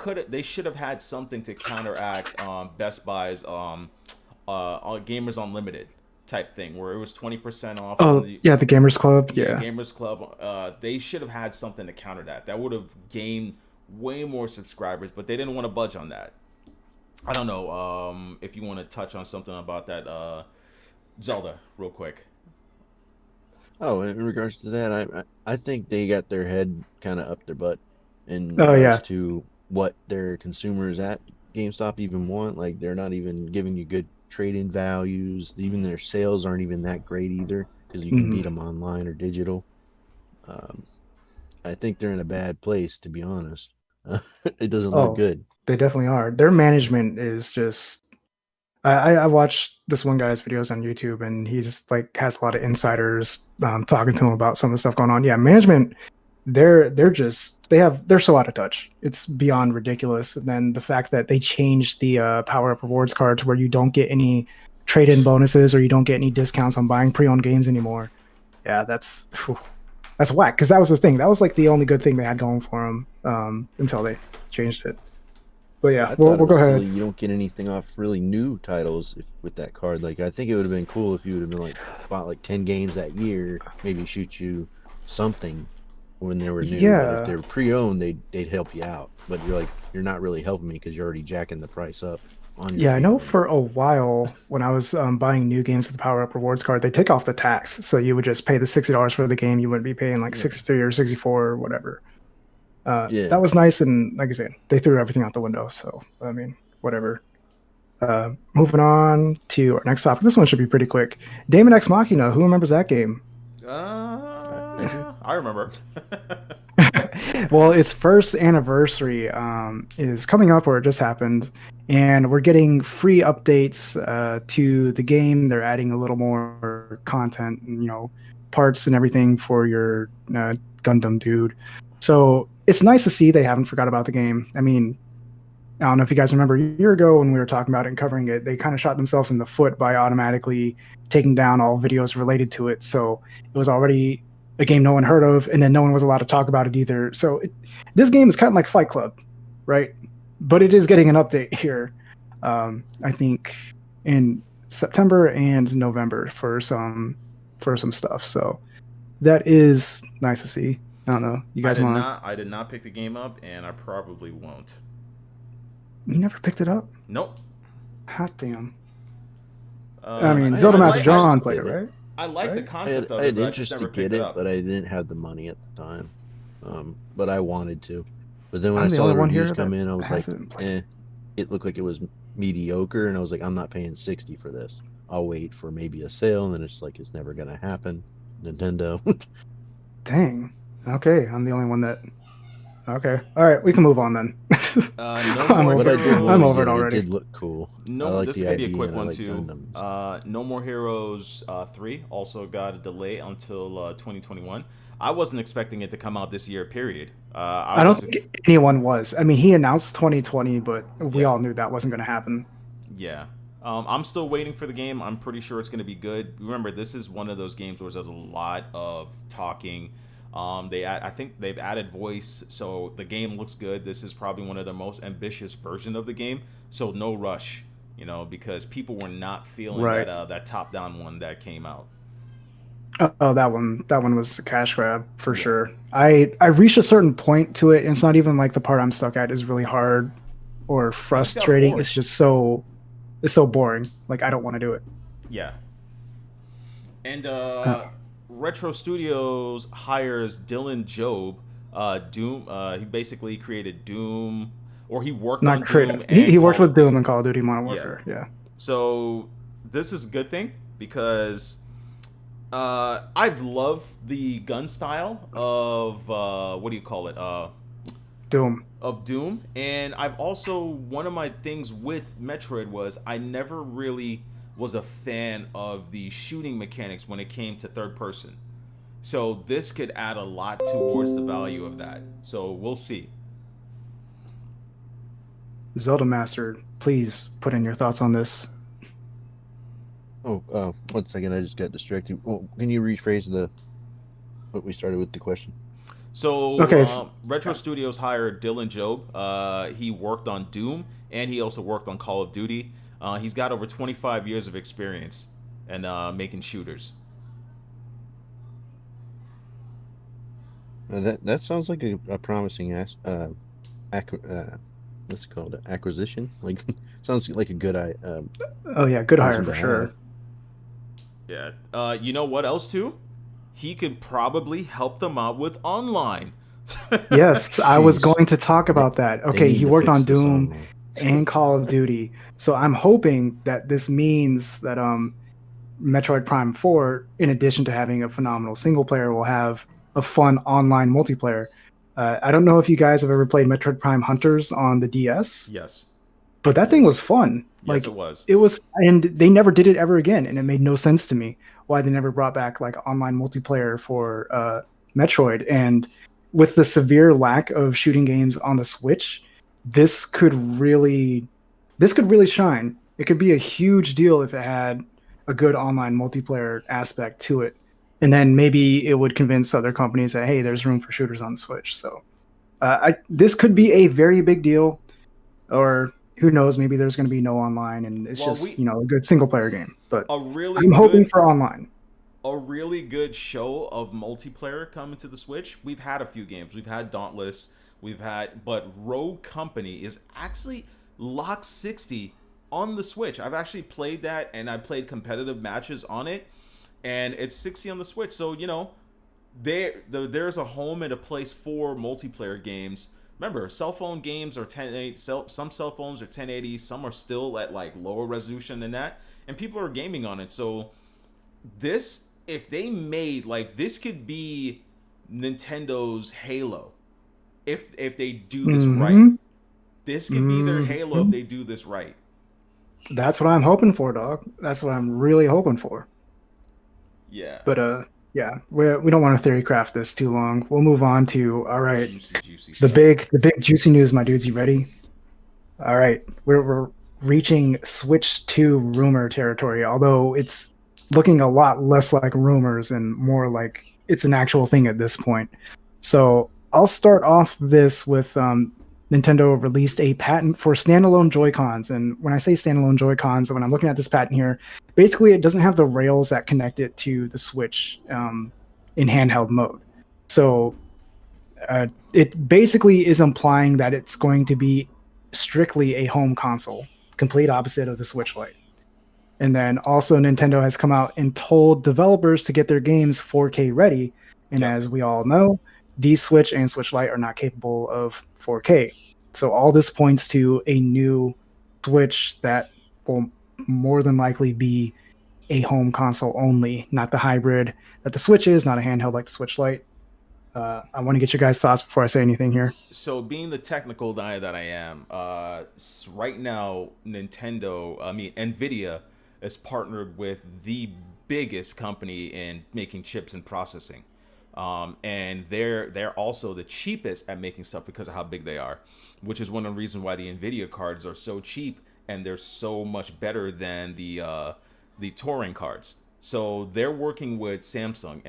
should have had something to counteract Best Buy's Gamers Unlimited type thing, where it was 20% off. Oh, the Gamers Club. Yeah, Gamers Club. They should have had something to counter that. That would have gained way more subscribers, but they didn't want to budge on that. I don't know if you want to touch on something about that, Zelda, real quick. Oh, in regards to that, I think they got their head kind of up their butt in regards to what their consumers at GameStop even want. Like, they're not even giving you good trade-in values. Even their sales aren't even that great either, because you can beat them online or digital. I think they're in a bad place, to be honest. It doesn't look good. They definitely are. Their management is just. I watched this one guy's videos on YouTube, and he's like has a lot of insiders talking to him about some of the stuff going on. Yeah, management, they're so out of touch. It's beyond ridiculous. And then the fact that they changed the Power Up rewards card to where you don't get any trade-in bonuses or you don't get any discounts on buying pre-owned games anymore. Yeah, that's whack. Because that was the thing. That was like the only good thing they had going for them until they changed it. But yeah, we'll go ahead. You don't get anything off really new titles with that card. Like, I think it would have been cool if you would have been like bought like 10 games that year, maybe shoot you something when they were new. Yeah. But if they were pre-owned, they'd help you out. But you're not really helping me because you're already jacking the price up. I know for a while when I was buying new games with the Power Up rewards card, they take off the tax, so you would just pay the $60 for the game. You wouldn't be paying like 63 or 64 or whatever. That was nice, and like I said, they threw everything out the window. So I mean, whatever. Moving on to our next topic. This one should be pretty quick. Daemon X Machina. Who remembers that game? I remember. Well, its first anniversary is coming up, or it just happened, and we're getting free updates to the game. They're adding a little more content, and, parts and everything for your Gundam dude. So it's nice to see they haven't forgot about the game. I mean, I don't know if you guys remember a year ago when we were talking about it and covering it, they kind of shot themselves in the foot by automatically taking down all videos related to it. So it was already a game no one heard of, and then no one was allowed to talk about it either. So this game is kind of like Fight Club, right? But it is getting an update here, I think, in September and November for some stuff. So that is nice to see. I don't know. You guys want? I did not pick the game up, and I probably won't. You never picked it up? Nope. Hot damn. I mean, ZeldaMasterJohn played it, right? I like the concept of it. I had interest to get it, but I didn't have the money at the time. But I wanted to. But then when I I'm the saw only the one reviews here come that in, I was like, hasn't played. eh. It looked like it was mediocre, and I was like, I'm not paying 60 for this. I'll wait for maybe a sale, and then it's like it's never gonna happen. Nintendo. Dang. Okay, I'm the only one that. Okay, all right, we can move on then. No I'm more But over. I did I'm want to over heroes. it get it. It already. did look cool. I No, like this is the gonna be a idea, quick and I one like too. Gundams. No More Heroes 3 also got a delay until 2021. I wasn't expecting it to come out this year. Period. I I don't was, think anyone was. I mean, he announced 2020, but we yeah, all knew that wasn't going to happen. yeah. I'm still waiting for the game. I'm pretty sure it's gonna be good. Remember, this is one of those games where there's a lot of talking. I think they've added voice, so the game looks good. This is probably one of the most ambitious version of the game. So no rush, because people were not feeling Right. that top down one that came out. Oh, that one was a cash grab for Yeah. sure. I reached a certain point to it, and it's not even like the part I'm stuck at is really hard or You just got frustrating. bored. It's just it's so boring. Like I don't want to do it. Yeah. And Uh, Retro Studios hires Dylan Job. Doom. He basically created Doom, or he worked Not on Doom creative. He and worked Call with of Doom Duty. and Call of Duty Modern Yeah. Warfare. Yeah. So this is a good thing because I've loved the gun style of what do you call it? Doom. Of Doom, and I've also one of my things with Metroid was I never really was a fan of the shooting mechanics when it came to third person. So this could add a lot towards the value of that. So we'll see. Zelda Master, please put in your thoughts on this. Oh, 1 second. I just got distracted. Oh, can you rephrase what we started with the question? So Okay. Retro Studios hired Dylan Job. He worked on Doom and he also worked on Call of Duty. He's got over 25 years of experience in making shooters. That sounds like a promising what's it called? Acquisition? Like sounds like a good Oh yeah, good hire person for to sure. have. Yeah. You know what else too? He could probably help them out with online. Yes, I was Jeez. going to talk about that. They Okay, need he to worked fix on this Doom online. and Call of Duty. So I'm hoping that this means that Metroid Prime 4, in addition to having a phenomenal single player, will have a fun online multiplayer. I don't know if you guys have ever played Metroid Prime Hunters on the DS, Yes. but that thing was fun. Yes, Like it was. it was, and they never did it ever again, and it made no sense to me why they never brought back like online multiplayer for Metroid. And with the severe lack of shooting games on the Switch, this could really, this could really shine. It could be a huge deal if it had a good online multiplayer aspect to it, and then maybe it would convince other companies that hey, there's room for shooters on the Switch. So this could be a very big deal, or who knows, maybe there's going to be no online and it's Well, just a good single player game. But a really I'm hoping good for online. a really good show of multiplayer coming to the Switch. We've had a few games. We've had Dauntless. But Rogue Company is actually locked 60 on the Switch. I've actually played that, and I played competitive matches on it, and it's 60 on the Switch. So there's a home and a place for multiplayer games. Remember, cell phone games are 1080. Some cell phones are 1080. Some are still at like lower resolution than that, and people are gaming on it. So if they made like this, could be Nintendo's Halo. If they do this right, this could be their Halo if they do this right. That's what I'm hoping for, dog. That's what I'm really hoping for. Yeah. But yeah, we don't want to theory craft this too long. We'll move on to all right. Juicy The stuff. big juicy news, my dudes. You ready? All right, we're reaching Switch 2 rumor territory. Although it's looking a lot less like rumors and more like it's an actual thing at this point. So I'll start off this with Nintendo released a patent for standalone Joy-Cons. And when I say standalone Joy-Cons, when I'm looking at this patent here, basically it doesn't have the rails that connect it to the Switch in handheld mode. So it basically is implying that it's going to be strictly a home console, complete opposite of the Switch Lite. And then also Nintendo has come out and told developers to get their games 4K ready. And as we all know, the Switch and Switch Lite are not capable of 4K. So all this points to a new Switch that will more than likely be a home console only, not the hybrid that the Switch is, not a handheld like the Switch Lite. I want to get your guys' thoughts before I say anything here. So, being the technical guy that I am, right now, Nvidia is partnered with the biggest company in making chips and processing, and they're also the cheapest at making stuff because of how big they are, which is one of the reasons why the Nvidia cards are so cheap and they're so much better than the touring cards. So they're working with Samsung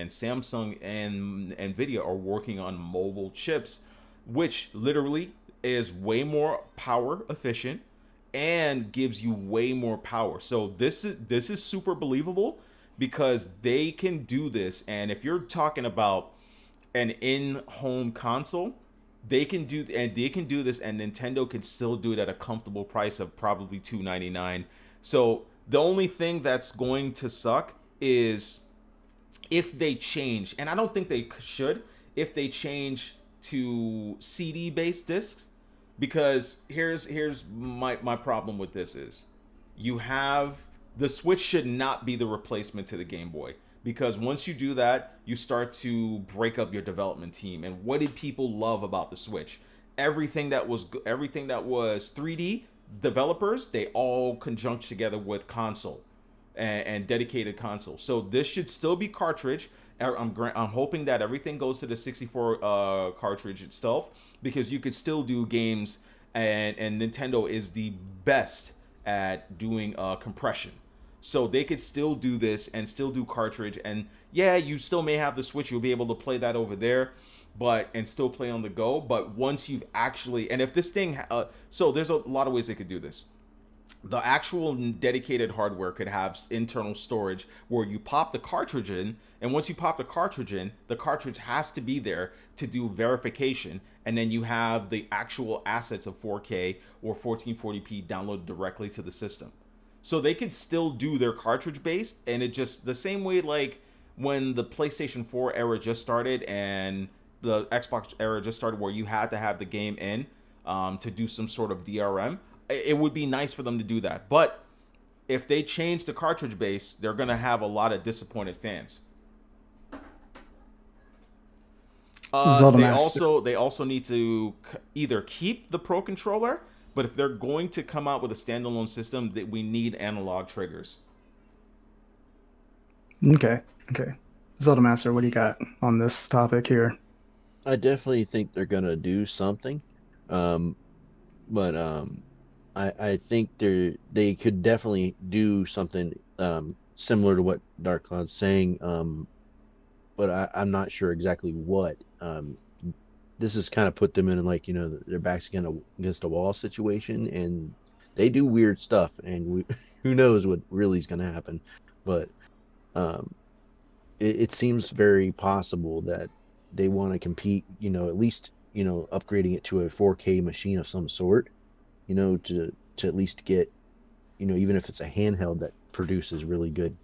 and Nvidia are working on mobile chips, which literally is way more power efficient and gives you way more power. So this is super believable because they can do this. And if you're talking about an in-home console, they can do this, and Nintendo can still do it at a comfortable price of probably $299. So the only thing that's going to suck is if they change, and I don't think they should, if they change to CD based discs, because here's my problem with this is you have the Switch should not be the replacement to the Game Boy, because once you do that, you start to break up your development team. And what did people love about the Switch? Everything that was 3D developers, they all conjunct together with console and dedicated console. So this should still be cartridge. I'm hoping that everything goes to the 64 cartridge itself, because you could still do games, and Nintendo is the best at doing compression. So they could still do this and still do cartridge. And yeah, you still may have the Switch. You'll be able to play that over there, and still play on the go. But once you've actually, and if this thing, so there's a lot of ways they could do this. The actual dedicated hardware could have internal storage where you pop the cartridge in, and once you pop the cartridge in, the cartridge has to be there to do verification, and then you have the actual assets of 4K or 1440p downloaded directly to the system. So they could still do their cartridge based, and it just the same way like when the PlayStation 4 era just started and the Xbox era just started, where you had to have the game in to do some sort of DRM. It would be nice for them to do that. But if they change the cartridge base, they're going to have a lot of disappointed fans. They also need to either keep the Pro Controller, but if they're going to come out with a standalone system, that we need analog triggers. Okay. Zelda Master, what do you got on this topic here? I definitely think they're gonna do something, but I think they could definitely do something similar to what Dark Cloud's saying, but I'm not sure exactly what. This has kind of put them in like their backs against a wall situation, and they do weird stuff, and who knows what really is going to happen. But it seems very possible that they want to compete. At least upgrading it to a 4K machine of some sort. To at least get, even if it's a handheld that produces really good,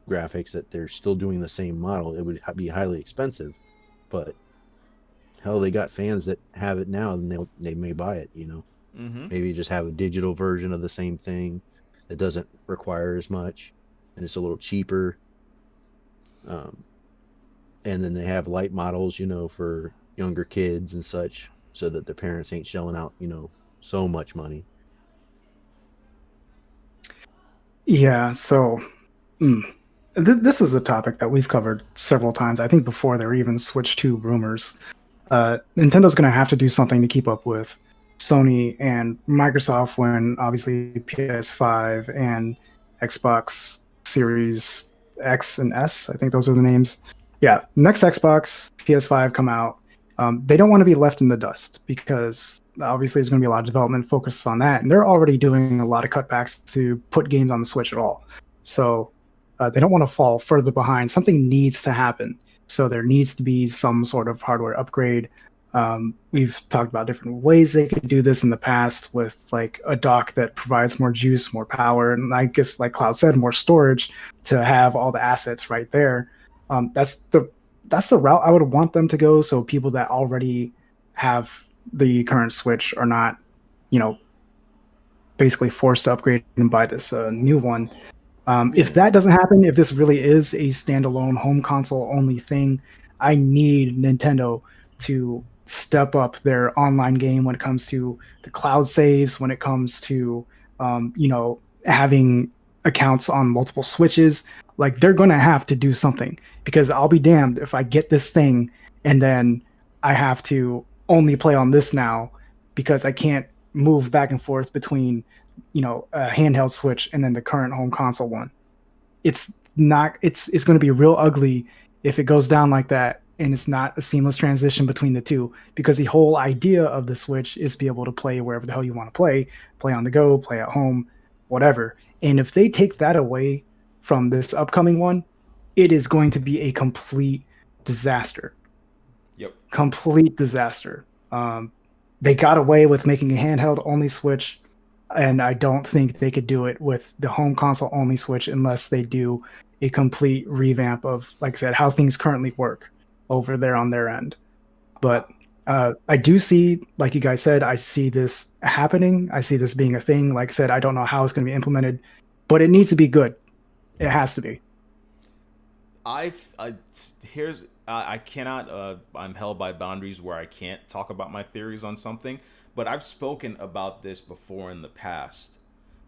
graphics, that they're still doing the same model. It would be highly expensive, but hell, they got fans that have it now, and they may buy it. Maybe just have a digital version of the same thing that doesn't require as much, and it's a little cheaper. And then they have light models, for younger kids and such, so that the parents ain't shelling out, so much money. Yeah, so this is a topic that we've covered several times. I think before there were even Switch 2 rumors. Nintendo's going to have to do something to keep up with Sony and Microsoft when obviously PS5 and Xbox Series X and S, I think those are the names. Yeah, next Xbox, PS5 come out. They don't want to be left in the dust, because obviously there's going to be a lot of development focused on that, and they're already doing a lot of cutbacks to put games on the Switch at all. So they don't want to fall further behind. Something needs to happen. So there needs to be some sort of hardware upgrade. We've talked about different ways they could do this in the past, with like a dock that provides more juice, more power, and I guess, like Cloud said, more storage to have all the assets right there. That's the that's the route I would want them to go. So people that already have the current Switch are not, you know, basically forced to upgrade and buy this new one. If Yeah. that doesn't happen, if this really is a standalone home console only thing, I need Nintendo to step up their online game when it comes to the cloud saves, when it comes to, having accounts on multiple Switches. Like they're going to have to do something because I'll be damned if I get this thing and then I have to only play on this now because I can't move back and forth between a handheld Switch and then the current home console one. It's going to be real ugly if it goes down like that and it's not a seamless transition between the two, because the whole idea of the Switch is to be able to play wherever the hell you want to play on the go, play at home, whatever. And if they take that away from this upcoming one, it is going to be a complete disaster. Yep. Complete disaster. They got away with making a handheld only Switch, and I don't think they could do it with the home console only Switch unless they do a complete revamp of, like I said, how things currently work over there on their end. But I do see, like you guys said, I see this happening. I see this being a thing. Like I said, I don't know how it's going to be implemented, but it needs to be good. It has to be. I cannot. I'm held by boundaries where I can't talk about my theories on something. But I've spoken about this before in the past,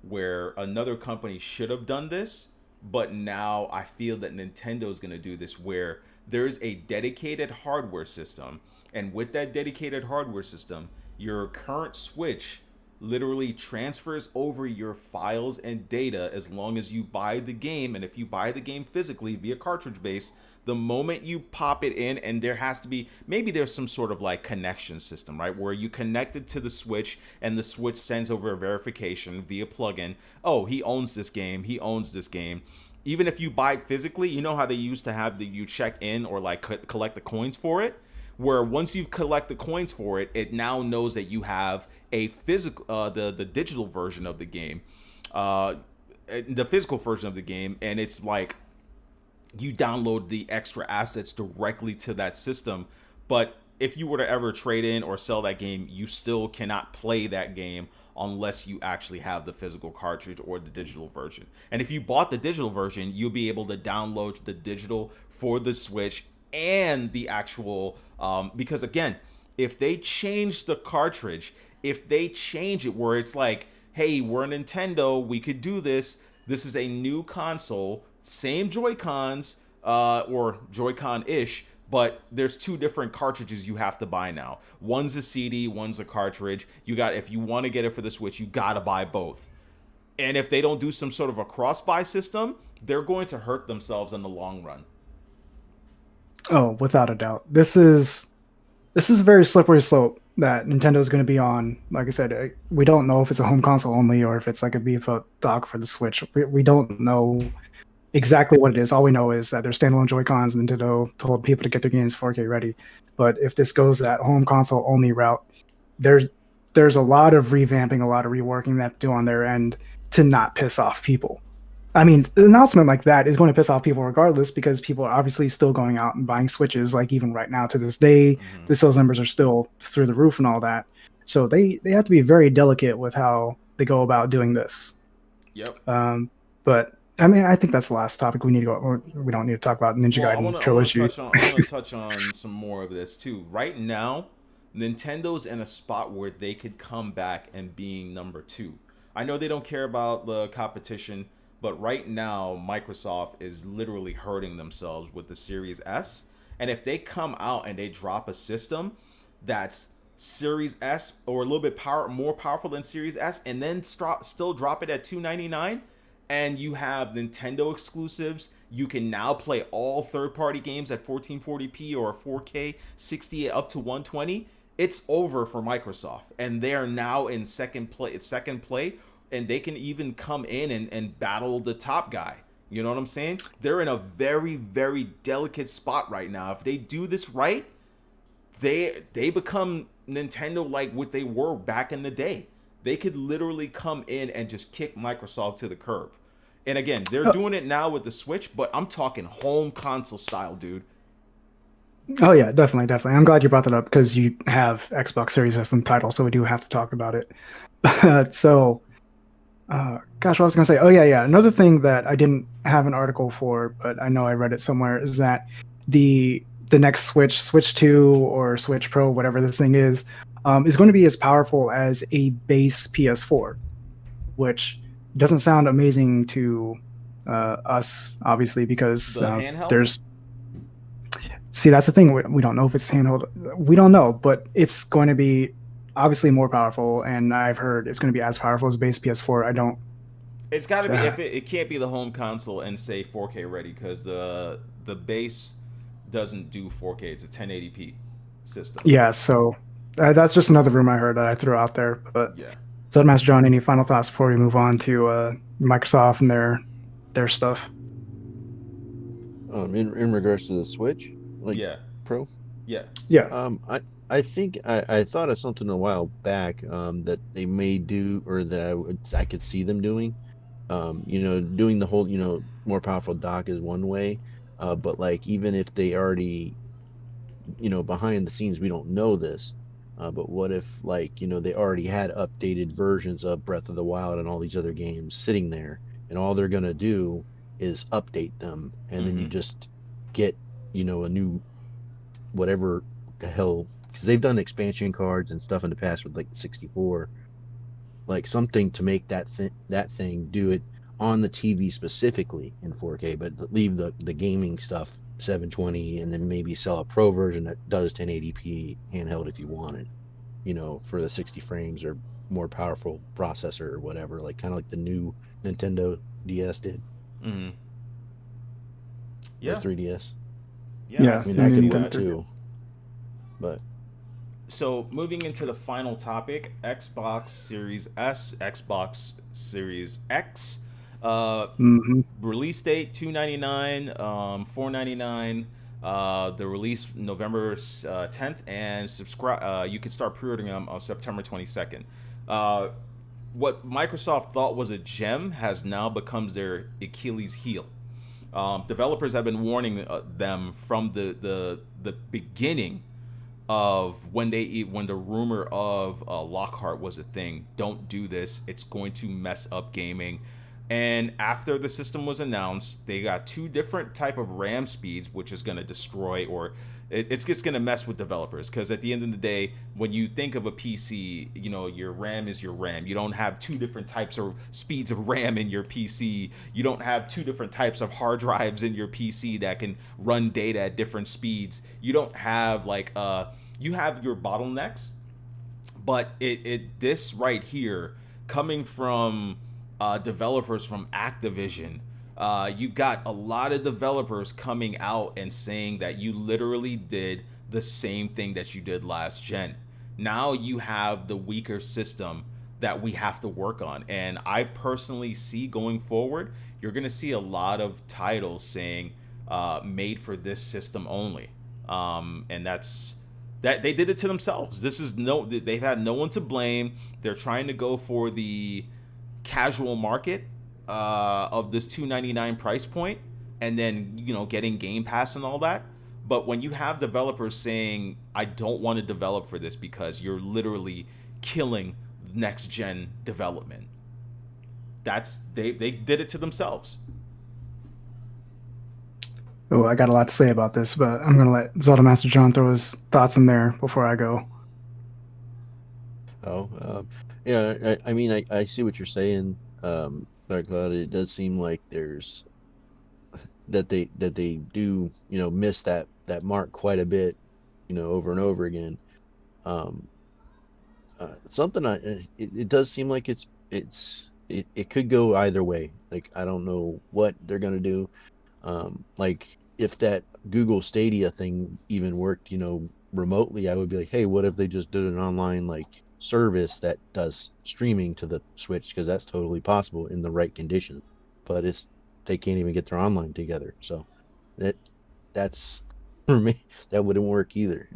where another company should have done this, but now I feel that Nintendo is going to do this, where there's a dedicated hardware system, and with that dedicated hardware system, your current Switch literally transfers over your files and data as long as you buy the game. And if you buy the game physically via cartridge base, the moment you pop it in, and there has to be, maybe there's some sort of like connection system, right, where you connect it to the Switch and the Switch sends over a verification via plugin. Oh, he owns this game. He owns this game. Even if you buy it physically, you know how they used to have you check in or like collect the coins for it, where once you collect the coins for it, it now knows that you have a physical, the digital version of the game, the physical version of the game, and it's like you download the extra assets directly to that system. But if you were to ever trade in or sell that game, you still cannot play that game unless you actually have the physical cartridge or the digital version. And if you bought the digital version, you'll be able to download the digital for the Switch and the actual, because again, if they change the cartridge, if they change it where it's like, hey, we're Nintendo, we could do this. This is a new console, same Joy-Cons, or Joy-Con-ish, but there's two different cartridges you have to buy now. One's a CD, one's a cartridge. If you want to get it for the Switch, you gotta buy both. And if they don't do some sort of a cross-buy system, they're going to hurt themselves in the long run. Oh, without a doubt. This is a very slippery slope that Nintendo is going to be on. Like I said, we don't know if it's a home console only or if it's like a beef-up dock for the Switch. We don't know exactly what it is. All we know is that they're standalone Joy-Cons. Nintendo told people to get their games 4K ready. But if this goes that home console only route, there's a lot of revamping, a lot of reworking that to do on their end to not piss off people. I mean, an announcement like that is going to piss off people regardless, because people are obviously still going out and buying Switches. Like even right now to this day, the sales numbers are still through the roof and all that. So they have to be very delicate with how they go about doing this. Yep. But I mean, I think that's the last topic we need to go. We don't need to talk about Ninja Gaiden trilogy. I want to touch on some more of this too. Right now, Nintendo's in a spot where they could come back and being number 2. I know they don't care about the competition, but right now Microsoft is literally hurting themselves with the Series S. And if they come out and they drop a system that's Series S or a little bit more powerful than Series S, and then still drop it at $299, and you have Nintendo exclusives, you can now play all third-party games at 1440p or 4K 60 up to 120. It's over for Microsoft, and they are now in second play, and they can even come in and battle the top guy. You know what I'm saying? They're in a very, very delicate spot right now. If they do this right, they become Nintendo like what they were back in the day. They could literally come in and just kick Microsoft to the curb. And again, they're doing it now with the Switch, but I'm talking home console style, dude. Oh yeah, definitely, definitely. I'm glad you brought that up because you have Xbox Series S in the title, so we do have to talk about it. So, gosh, what I was gonna say. Oh yeah, yeah. Another thing that I didn't have an article for, but I know I read it somewhere, is that the next Switch, Switch 2 or Switch Pro, whatever this thing is going to be as powerful as a base PS4, which doesn't sound amazing to us, obviously, because The handheld. there's see, that's the thing. We don't know if it's handheld. We don't know, but it's going to be obviously more powerful, and I've heard it's going to be as powerful as base PS4. I don't. It's got to be. Uh, If it can't be the home console and say 4K ready, because the base doesn't do 4K. It's a 1080p system. yeah, so that's just another rumor I heard that I threw out there. But Yeah. ZeldaMasterJohn, any final thoughts before we move on to Microsoft and their stuff? In regards to the Switch, like Yeah. Pro, Yeah. Yeah. I think I thought of something a while back that they may do, or that I could see them doing. Doing the whole, more powerful dock is one way, but like even if they already, behind the scenes we don't know this, but what if, like, they already had updated versions of Breath of the Wild and all these other games sitting there, and all they're gonna do is update them, and then you Mm-hmm. just get, a new whatever the hell, because they've done expansion cards and stuff in the past with like 64, like something to make that thing do it on the TV specifically in 4K, but leave the gaming stuff 720, and then maybe sell a pro version that does 1080p handheld if you want it, for the 60 frames or more powerful processor or whatever, like kind of like the new Nintendo DS did, Mm-hmm. or Yeah. 3DS. Yeah. Yeah. I mean, I that could see Nintendo work that. 3D. too, but So moving into the final topic, Xbox Series S, Xbox Series X. Uh, Hmm. Release date 299, 499. The release November 10th, and subscribe. You can start pre-ordering them on September 22nd. Uh, what Microsoft thought was a gem has now becomes their Achilles heel. Developers have been warning them from the beginning of when the rumor of Lockhart was a thing. Don't do this. It's going to mess up gaming. And after the system was announced, they got two different type of RAM speeds, which is going to destroy, or it's just going to mess with developers. Because at the end of the day, when you think of a PC, your RAM is your RAM. You don't have two different types of speeds of RAM in your PC. You don't have two different types of hard drives in your PC that can run data at different speeds. You don't have you have your bottlenecks, but this right here, coming from developers from Activision, you've got a lot of developers coming out and saying that you literally did the same thing that you did last gen. Now you have the weaker system that we have to work on, and I personally see going forward, you're going to see a lot of titles saying made for this system only, and that they did it to themselves. They've had no one to blame. They're trying to go for the casual market of this 299 price point, and then getting Game Pass and all that. But when you have developers saying, I don't want to develop for this because you're literally killing next gen development, they did it to themselves. Oh, I got a lot to say about this, but I'm gonna let Zelda Master John throw his thoughts in there before I go. Oh, yeah. I mean, I see what you're saying, Dark Cloud. It does seem like there's that they do, miss that mark quite a bit, over and over again. Um, something it does seem like it could go either way. Like, I don't know what they're gonna do. Like, if that Google Stadia thing even worked, remotely, I would be like, hey, what if they just did an online, like, service that does streaming to the Switch? Because that's totally possible in the right conditions. But they can't even get their online together. So that that's for me, that wouldn't work either.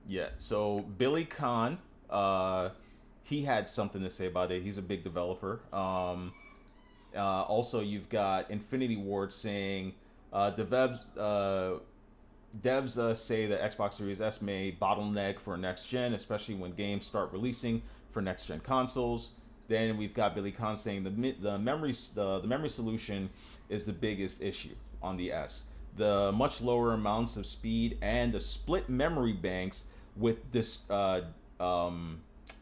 Yeah. So Billy Kahn, uh, he had something to say about it. He's a big developer. Also, you've got Infinity Ward saying the devs devs say that Xbox Series S may bottleneck for next gen, especially when games start releasing for next gen consoles. Then we've got Billy Khan saying the memory solution is the biggest issue on the S. The much lower amounts of speed and the split memory banks with this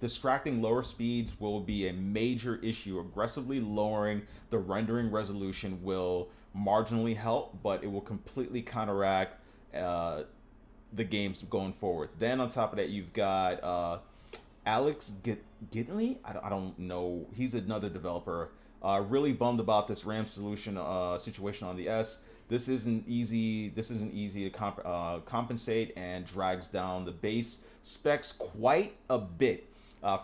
distracting lower speeds will be a major issue. Aggressively lowering the rendering resolution will marginally help, but it will completely counteract the games going forward. Then on top of that, you've got Alex Gidley. I don't know. He's another developer. Really bummed about this RAM solution situation on the S. This isn't easy to compensate and drags down the base specs quite a bit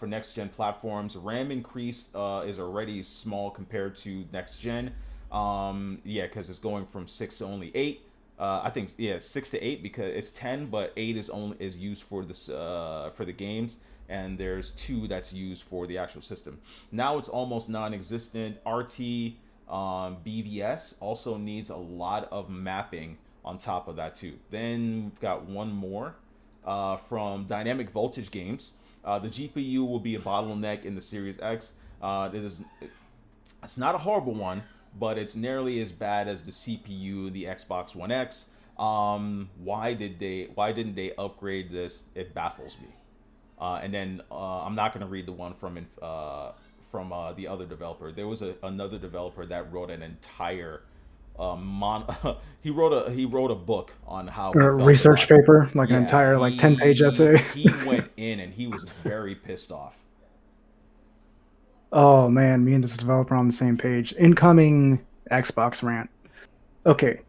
for next gen platforms. RAM increase is already small compared to next gen. Because it's going from 6 to only 8. I think 6 to 8 because it's 10, but 8 is used for this for the games, and there's 2 that's used for the actual system. Now it's almost non-existent. RT BVS also needs a lot of mapping on top of that too. Then we've got one more from Dynamic Voltage Games. The GPU will be a bottleneck in the Series X. It's not a horrible one, but it's nearly as bad as the CPU, the Xbox One X. Why didn't they upgrade this? It baffles me. And then I'm not going to read the one from the other developer. There was another developer that wrote an entire he wrote a book on how a research paper, like an entire 10-page essay. He went in and he was very pissed off. Oh man, me and this developer on the same page. Incoming Xbox rant. Okay,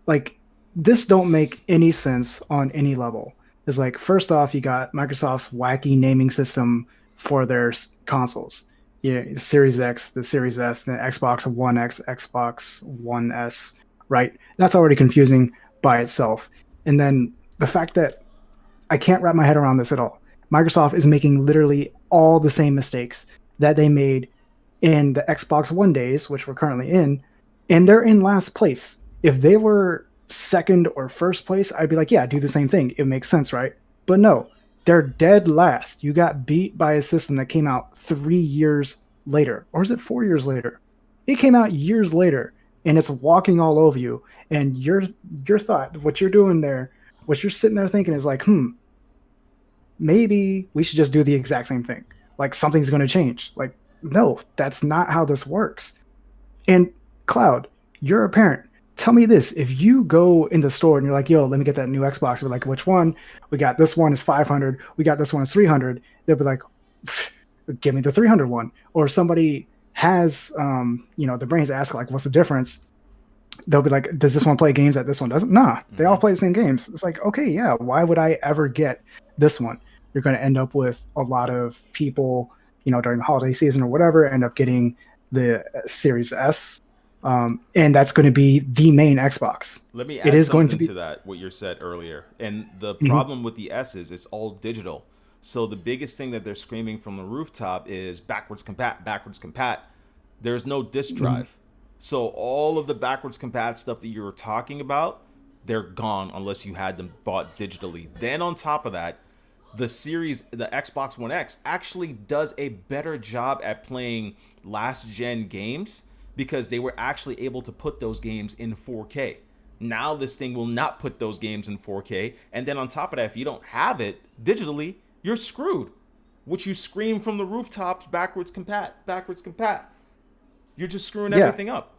like this don't make any sense on any level. It's like, first off, you got Microsoft's wacky naming system for their consoles. Yeah, the Series X, the Series S, the Xbox One X, Xbox One S, right? That's already confusing by itself. And then the fact that I can't wrap my head around this at all. Microsoft is making literally all the same mistakes that they made in the Xbox One days, which we're currently in, and they're in last place. If they were second or first place, I'd be like, yeah, do the same thing. It makes sense, right? But no, they're dead last. You got beat by a system that came out 3 years later. Or is it 4 years later? It came out years later, and it's walking all over you. And your thought, what you're doing there, what you're sitting there thinking is like, maybe we should just do the exact same thing. Like something's going to change. Like, no, that's not how this works. And Cloud, you're a parent. Tell me this. If you go in the store and you're like, yo, let me get that new Xbox. We're like, which one? We got this one is 500. We got this one is 300. They'll be like, give me the 300 one. Or somebody has, the brains ask like, what's the difference? They'll be like, does this one play games that this one doesn't? Nah, they all play the same games. It's like, okay, yeah, why would I ever get this one? You're going to end up with a lot of people, during the holiday season or whatever, end up getting the Series S. And that's going to be the main Xbox. Let me add something to that, what you said earlier. And the problem with the S is it's all digital. So the biggest thing that they're screaming from the rooftop is backwards compat. There's no disk drive. So all of the backwards compat stuff that you were talking about, they're gone unless you had them bought digitally. Then on top of that, the Xbox One X actually does a better job at playing last gen games because they were actually able to put those games in 4K. Now this thing will not put those games in 4K. And then on top of that, if you don't have it digitally, you're screwed. Which you scream from the rooftops, backwards compat. You're just screwing everything up.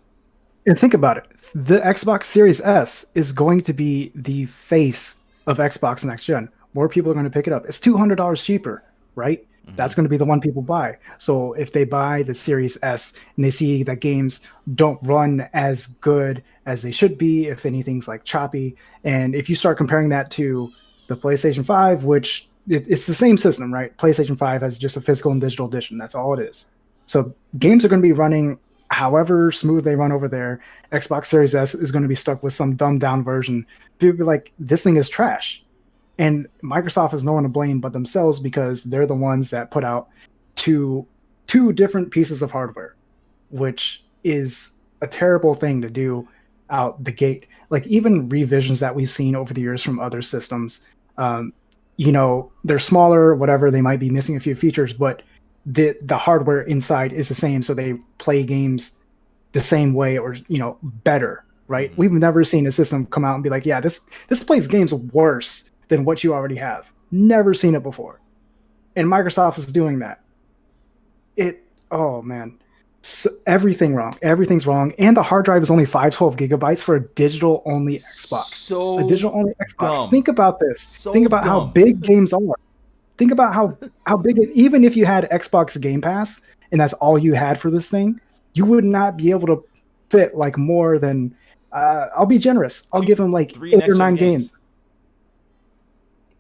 And think about it. The Xbox Series S is going to be the face of Xbox Next Gen. More people are going to pick it up. It's $200 cheaper, right? Mm-hmm. That's going to be the one people buy. So if they buy the Series S and they see that games don't run as good as they should be, if anything's like choppy, and if you start comparing that to the PlayStation 5, which it's the same system, right? PlayStation 5 has just a physical and digital edition. That's all it is. So games are going to be running however smooth they run over there. Xbox Series S is going to be stuck with some dumbed down version. People be like, this thing is trash. And Microsoft is no one to blame but themselves because they're the ones that put out two different pieces of hardware, which is a terrible thing to do. out the gate. Like even revisions that we've seen over the years from other systems, they're smaller, whatever. They might be missing a few features, but the hardware inside is the same, so they play games the same way or better, right? We've never seen a system come out and be like, yeah, this plays games worse than what you already have. Never seen it before. And Microsoft is doing that. Oh man. So everything's wrong, and the hard drive is only 512 gigabytes for a digital only Xbox. A digital only Xbox. Dumb. Think about this. So Think about how big games are. Think about how big even if you had Xbox Game Pass and that's all you had for this thing, you would not be able to fit like more than I'll be generous. I'll give them like 8 or 9 games.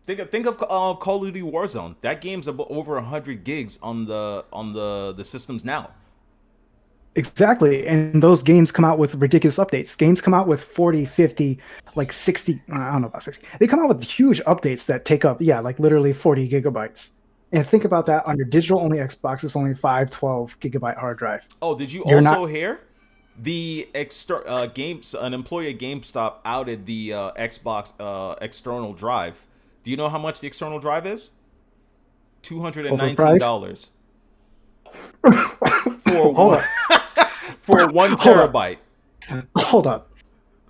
Think of Call of Duty Warzone. That game's over 100 gigs on the systems now. Exactly. And those games come out with ridiculous updates. Games come out with 40, 50, like 60. I don't know about 60. They come out with huge updates that take up, like literally 40 gigabytes. And think about that on your digital only Xbox, it's only 512 gigabyte hard drive. Oh, did you hear? The an employee at GameStop outed the Xbox external drive. Do you know how much the external drive is? $219 for 1 terabyte. Hold up.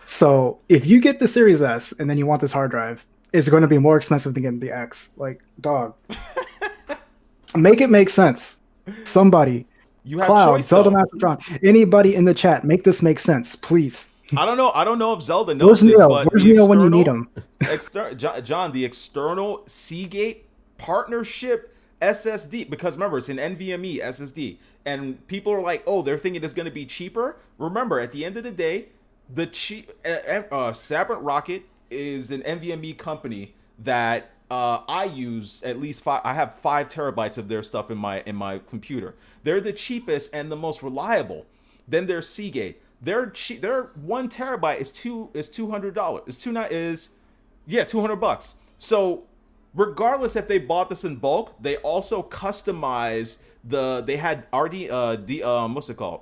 So if you get the Series S and then you want this hard drive, it's going to be more expensive than getting the X. Like, dog. Make it make sense. Somebody. You have Cloud, choice, ZeldaMasterJohn, anybody in the chat, make this make sense, please. I don't know if Zelda knows this, but where's Neil when you need him? John, the external Seagate partnership SSD, because remember, it's an NVMe SSD, and people are like, oh, they're thinking it's going to be cheaper. Remember, at the end of the day, the Sabrent Rocket is an NVMe company that I use at least 5. I have 5 terabytes of their stuff in my computer. They're the cheapest and the most reliable. Then there's Seagate. Their 1 terabyte is $200. $200. So regardless if they bought this in bulk, they also customized they had what's it called?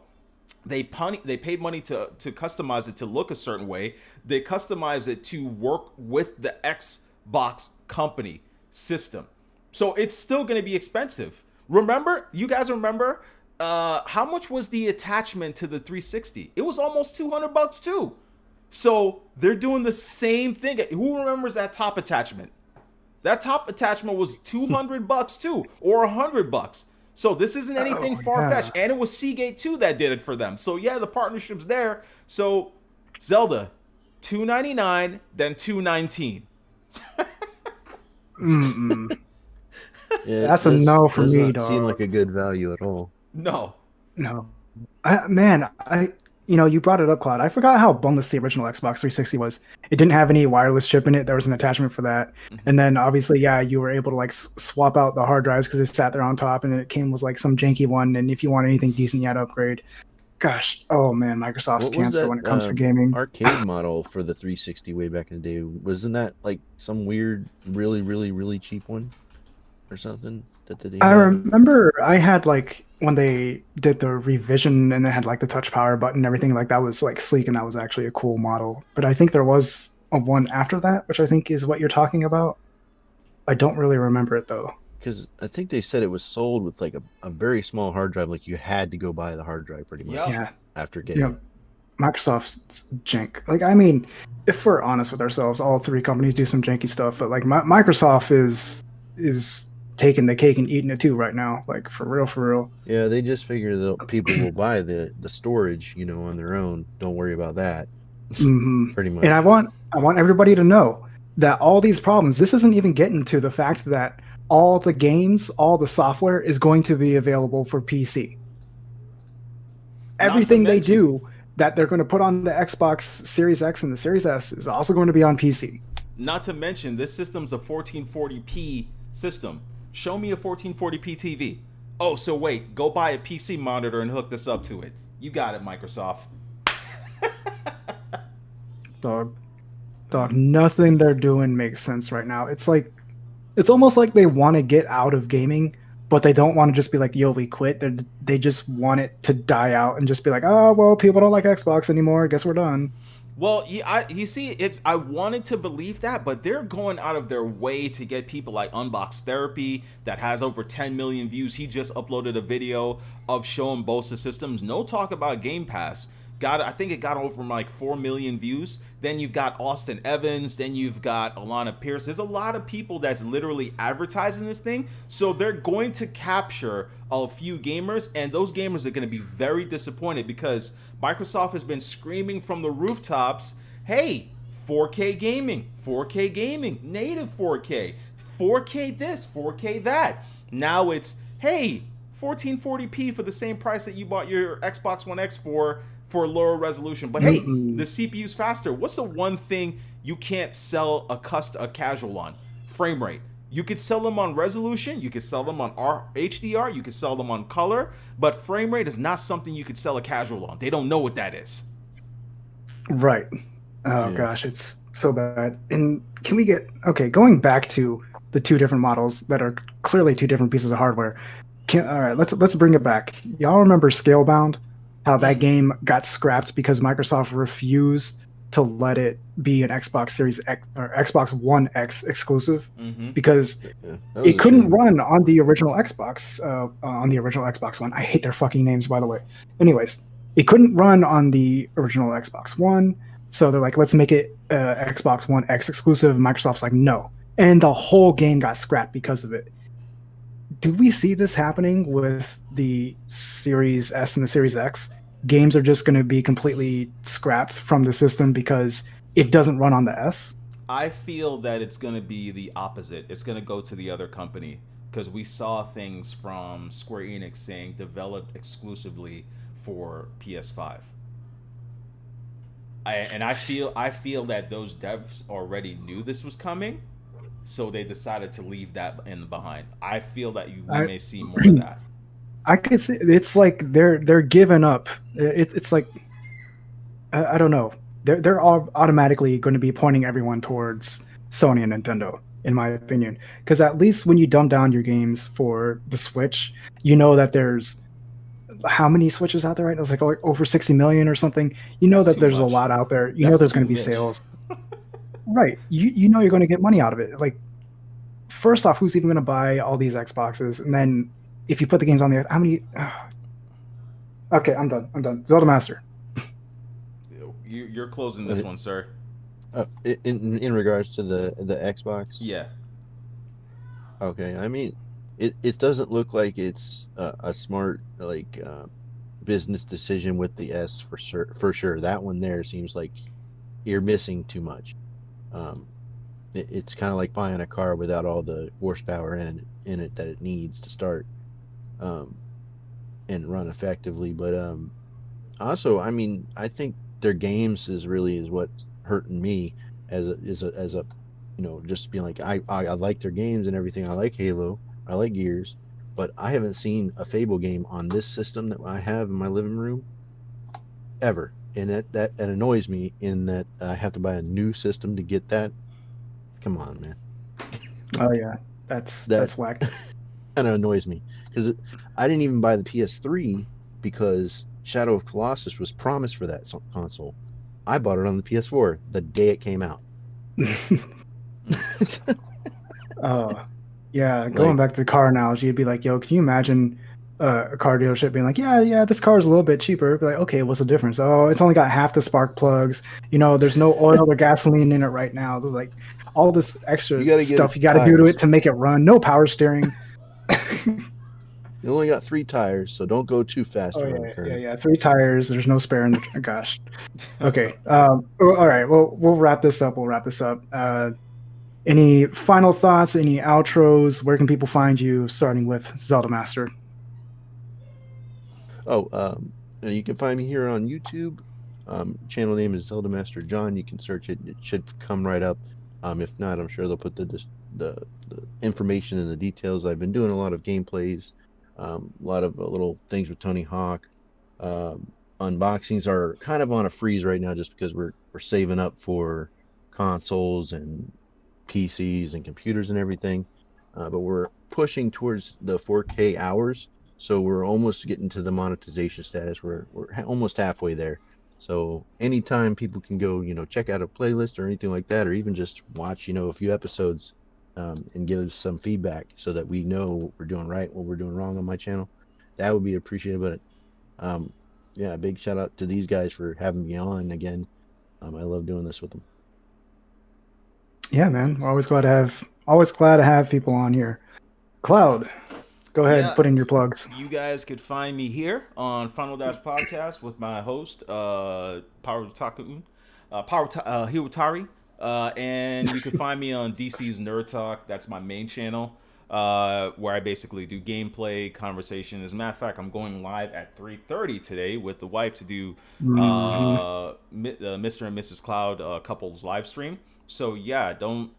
They paid money to customize it to look a certain way. They customized it to work with the Xbox company system. So it's still going to be expensive. You guys remember how much was the attachment to the 360? It was almost $200 too. So they're doing the same thing. Who remembers that top attachment? That top attachment was $200 too, or $100. So this isn't anything far-fetched. And it was Seagate too that did it for them. So yeah, the partnership's there. So Zelda, $299, then $219. Yeah, that's a no for me, dog. Doesn't seem like a good value at all. No. You brought it up, Cloud. I forgot how boneless the original Xbox 360 was. It didn't have any wireless chip in it. There was an attachment for that. And then obviously, you were able to like swap out the hard drives because it sat there on top, and it came with like some janky one. And if you want anything decent, you had to upgrade. Gosh, oh man, Microsoft's cancer when it comes to gaming. Arcade model for the 360 way back in the day, wasn't that like some weird, really, really, really cheap one or something? I remember I had like when they did the revision and they had like the touch power button and everything, like that was like sleek and that was actually a cool model. But I think there was a one after that, which I think is what you're talking about. I don't really remember it though. Because I think they said it was sold with like a very small hard drive, like you had to go buy the hard drive pretty much. Yeah. After getting it. Microsoft's jank. Like, I mean, if we're honest with ourselves, all 3 companies do some janky stuff, but like Microsoft is taking the cake and eating it too right now, like for real. Yeah, they just figure that people will buy the storage, on their own. Don't worry about that. Pretty much. And I want everybody to know that all these problems, this isn't even getting to the fact that all the games, all the software is going to be available for PC. Everything they do that they're going to put on the Xbox Series X and the Series S is also going to be on PC. Not to mention, this system's a 1440p system. Show me a 1440p TV. Oh, so wait, go buy a PC monitor and hook this up to it. You got it, Microsoft. Dog, nothing they're doing makes sense right now. It's almost like they want to get out of gaming, but they don't want to just be like, yo, we quit. They just want it to die out and just be like, oh, well, people don't like Xbox anymore. I guess we're done. Well, you see, I wanted to believe that, but they're going out of their way to get people like Unbox Therapy that has over 10 million views. He just uploaded a video of showing both the systems. No talk about Game Pass. I think it got over like 4 million views. Then you've got Austin Evans. Then you've got Alana Pierce. There's a lot of people that's literally advertising this thing. So they're going to capture a few gamers, and those gamers are going to be very disappointed because Microsoft has been screaming from the rooftops, hey, 4K gaming, native 4K, 4K this, 4K that. Now it's, hey, 1440p for the same price that you bought your Xbox One X for lower resolution. But hey, the CPU's faster. What's the one thing you can't sell a casual on? Frame rate. You could sell them on resolution, you could sell them on HDR, you could sell them on color, but frame rate is not something you could sell a casual on. They don't know what that is. Right. Oh gosh, it's so bad. And can we get going back to the two different models that are clearly two different pieces of hardware. All right, let's bring it back. Y'all remember Scalebound? How that game got scrapped because Microsoft refused to let it be an Xbox Series X or Xbox One X exclusive because it couldn't run on the original Xbox One. I hate their fucking names, by the way. Anyways, it couldn't run on the original Xbox One, so they're like, let's make it Xbox One X exclusive. Microsoft's like, no, and the whole game got scrapped because of it. Do we see this happening with the Series S and the Series X? Games are just going to be completely scrapped from the system because it doesn't run on the S? I feel that it's going to be the opposite. It's going to go to the other company because we saw things from Square Enix saying developed exclusively for PS5. I feel that those devs already knew this was coming, so they decided to leave that in the behind. I feel that we may see more of that. I could see it's like they're giving up. It's like I don't know. They're all automatically going to be pointing everyone towards Sony and Nintendo, in my opinion. Because at least when you dumb down your games for the Switch, you know that there's how many Switches out there right now? It's like over 60 million or something. You know that there's a lot out there. You know there's going to be sales. Right. You know you're going to get money out of it. Like, first off, who's even going to buy all these Xboxes? And then if you put the games on there, how many? Okay, I'm done. Zelda Master. You're closing this one, sir. In regards to the Xbox. Yeah. Okay, I mean, it doesn't look like it's a smart business decision with the S for sure. That one there seems like you're missing too much. It's kind of like buying a car without all the horsepower in it that it needs to start and run effectively. But also, I mean, I think their games is what's hurting me as a just being like I like their games and everything. I like Halo, I like Gears, but I haven't seen a Fable game on this system that I have in my living room ever, and that annoys me in that I have to buy a new system to get that. Come on, man. Oh yeah, that's whack. Kind of annoys me because I didn't even buy the PS3 because Shadow of Colossus was promised for that console. I bought it on the PS4 the day it came out. Oh, yeah. Going back to the car analogy, it'd be like, yo, can you imagine a car dealership being like, yeah, this car is a little bit cheaper. Be like, okay, what's the difference? Oh, it's only got half the spark plugs. There's no oil or gasoline in it right now. There's like all this extra stuff you got to do to it to make it run. No power steering. You only got 3 tires, so don't go too fast. Oh, yeah. 3 tires. There's no spare in the gosh. Okay. All right. Well, we'll wrap this up. Any final thoughts? Any outros? Where can people find you? Starting with Zelda Master. You can find me here on YouTube. Channel name is ZeldaMasterJohn. You can search it. It should come right up. If not, I'm sure they'll put the information and the details. I've been doing a lot of gameplays. A lot of little things with Tony Hawk. Unboxings are kind of on a freeze right now just because we're saving up for consoles and PCs and computers and everything. But we're pushing towards the 4K hours, so we're almost getting to the monetization status. We're almost halfway there. So anytime people can go, check out a playlist or anything like that, or even just watch, a few episodes, and give us some feedback so that we know what we're doing right, what we're doing wrong on my channel, that would be appreciated. But yeah, big shout out to these guys for having me on again. I love doing this with them. Yeah, man. We're always glad to have people on here. Cloud, go ahead and put in your plugs. You guys could find me here on Final Dash Podcast with my host, Takun, Hiwatari. And you can find me on DC's Nerd Talk. That's my main channel, where I basically do gameplay, conversation. As a matter of fact, I'm going live at 3:30 today with the wife to do Mr. and Mrs. Cloud couples live stream. So yeah, don't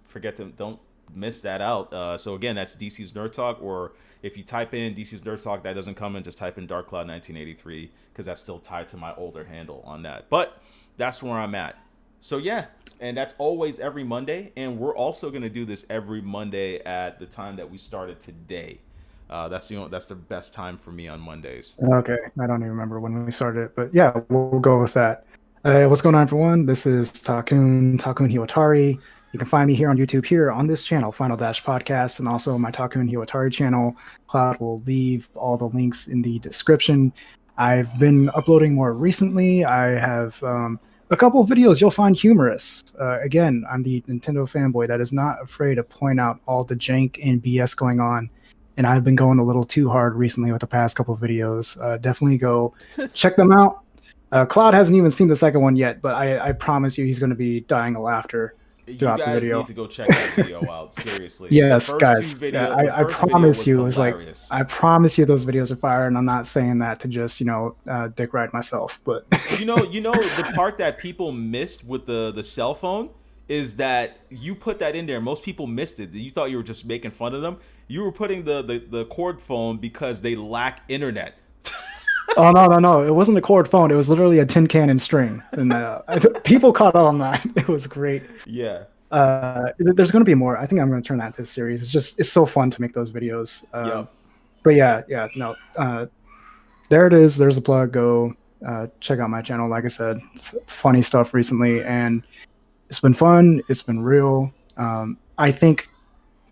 miss that out. So again, that's DC's Nerd Talk, or if you type in DC's Nerd Talk, that doesn't come in, just type in Dark Cloud 1983, because that's still tied to my older handle on that. But that's where I'm at. So yeah, and that's always every Monday, and we're also going to do this every Monday at the time that we started today. That's the best time for me on Mondays. Okay, I don't even remember when we started it, but yeah, we'll go with that. What's going on, everyone? This is Takun Hiwatari. You can find me here on YouTube, here on this channel, Final Dash Podcast, and also my Takun Hiwatari channel. Cloud will leave all the links in the description. I've been uploading more recently. I have a couple of videos you'll find humorous. Again, I'm the Nintendo fanboy that is not afraid to point out all the jank and BS going on. And I've been going a little too hard recently with the past couple of videos. Definitely go check them out. Cloud hasn't even seen the second one yet, but I promise you he's going to be dying of laughter throughout the video. You guys need to go check that video out, seriously. Yes, guys. I promise you, I promise you those videos are fire, and I'm not saying that to just, dick ride myself, but you know the part that people missed with the cell phone is that you put that in there. Most people missed it. You thought you were just making fun of them. You were putting the cord phone because they lack internet. Oh, no. It wasn't a cord phone. It was literally a tin can and string. And people caught on that. It was great. Yeah. There's going to be more. I think I'm going to turn that into a series. It's so fun to make those videos. Yep. But no. There it is. There's a plug. Go check out my channel. Like I said, it's funny stuff recently. And it's been fun. It's been real. I think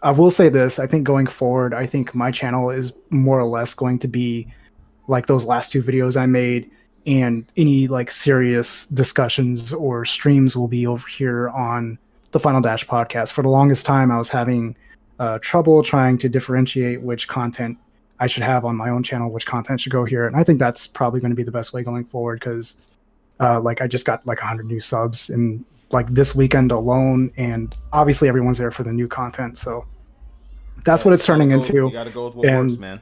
I will say this. I think going forward, I think my channel is more or less going to be like those last two videos I made, and any like serious discussions or streams will be over here on the Final Dash Podcast. For the longest time, I was having trouble trying to differentiate which content I should have on my own channel, which content should go here. And I think that's probably going to be the best way going forward, because I just got like 100 new subs in like this weekend alone, and obviously everyone's there for the new content. So that's what it's turning into. You got to go with what works, man.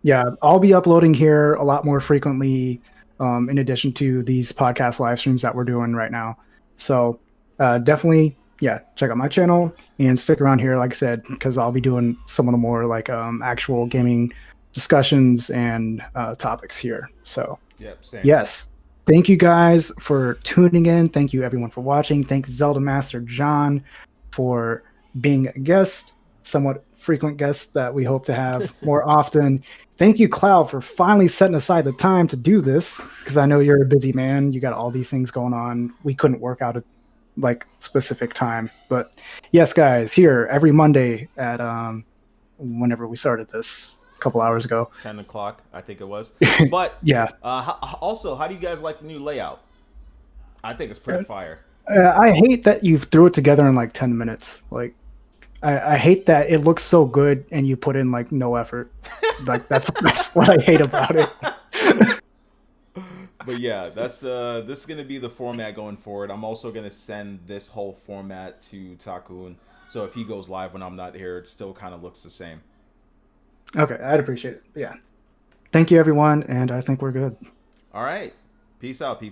Yeah, I'll be uploading here a lot more frequently, in addition to these podcast live streams that we're doing right now. So definitely, check out my channel and stick around here, like I said, because I'll be doing some of the more like actual gaming discussions and topics here. So same. Yes, thank you guys for tuning in. Thank you everyone for watching. Thank ZeldaMasterJohn for being a guest, somewhat frequent guest that we hope to have more often. Thank you, Cloud, for finally setting aside the time to do this, because I know you're a busy man. You got all these things going on. We couldn't work out a like specific time. But yes, guys, here every Monday at whenever we started this a couple hours ago. 10 o'clock, I think it was. But yeah. Also, how do you guys like the new layout? I think it's pretty fire. I hate that you threw it together in like 10 minutes. Like, I hate that it looks so good and you put in like no effort. Like that's what I hate about it. But yeah, that's this is gonna be the format going forward. I'm also gonna send this whole format to Takun, so if he goes live when I'm not here, it still kind of looks the same. Okay, I'd appreciate it. Yeah. Thank you, everyone, and I think we're good. All right. Peace out, people.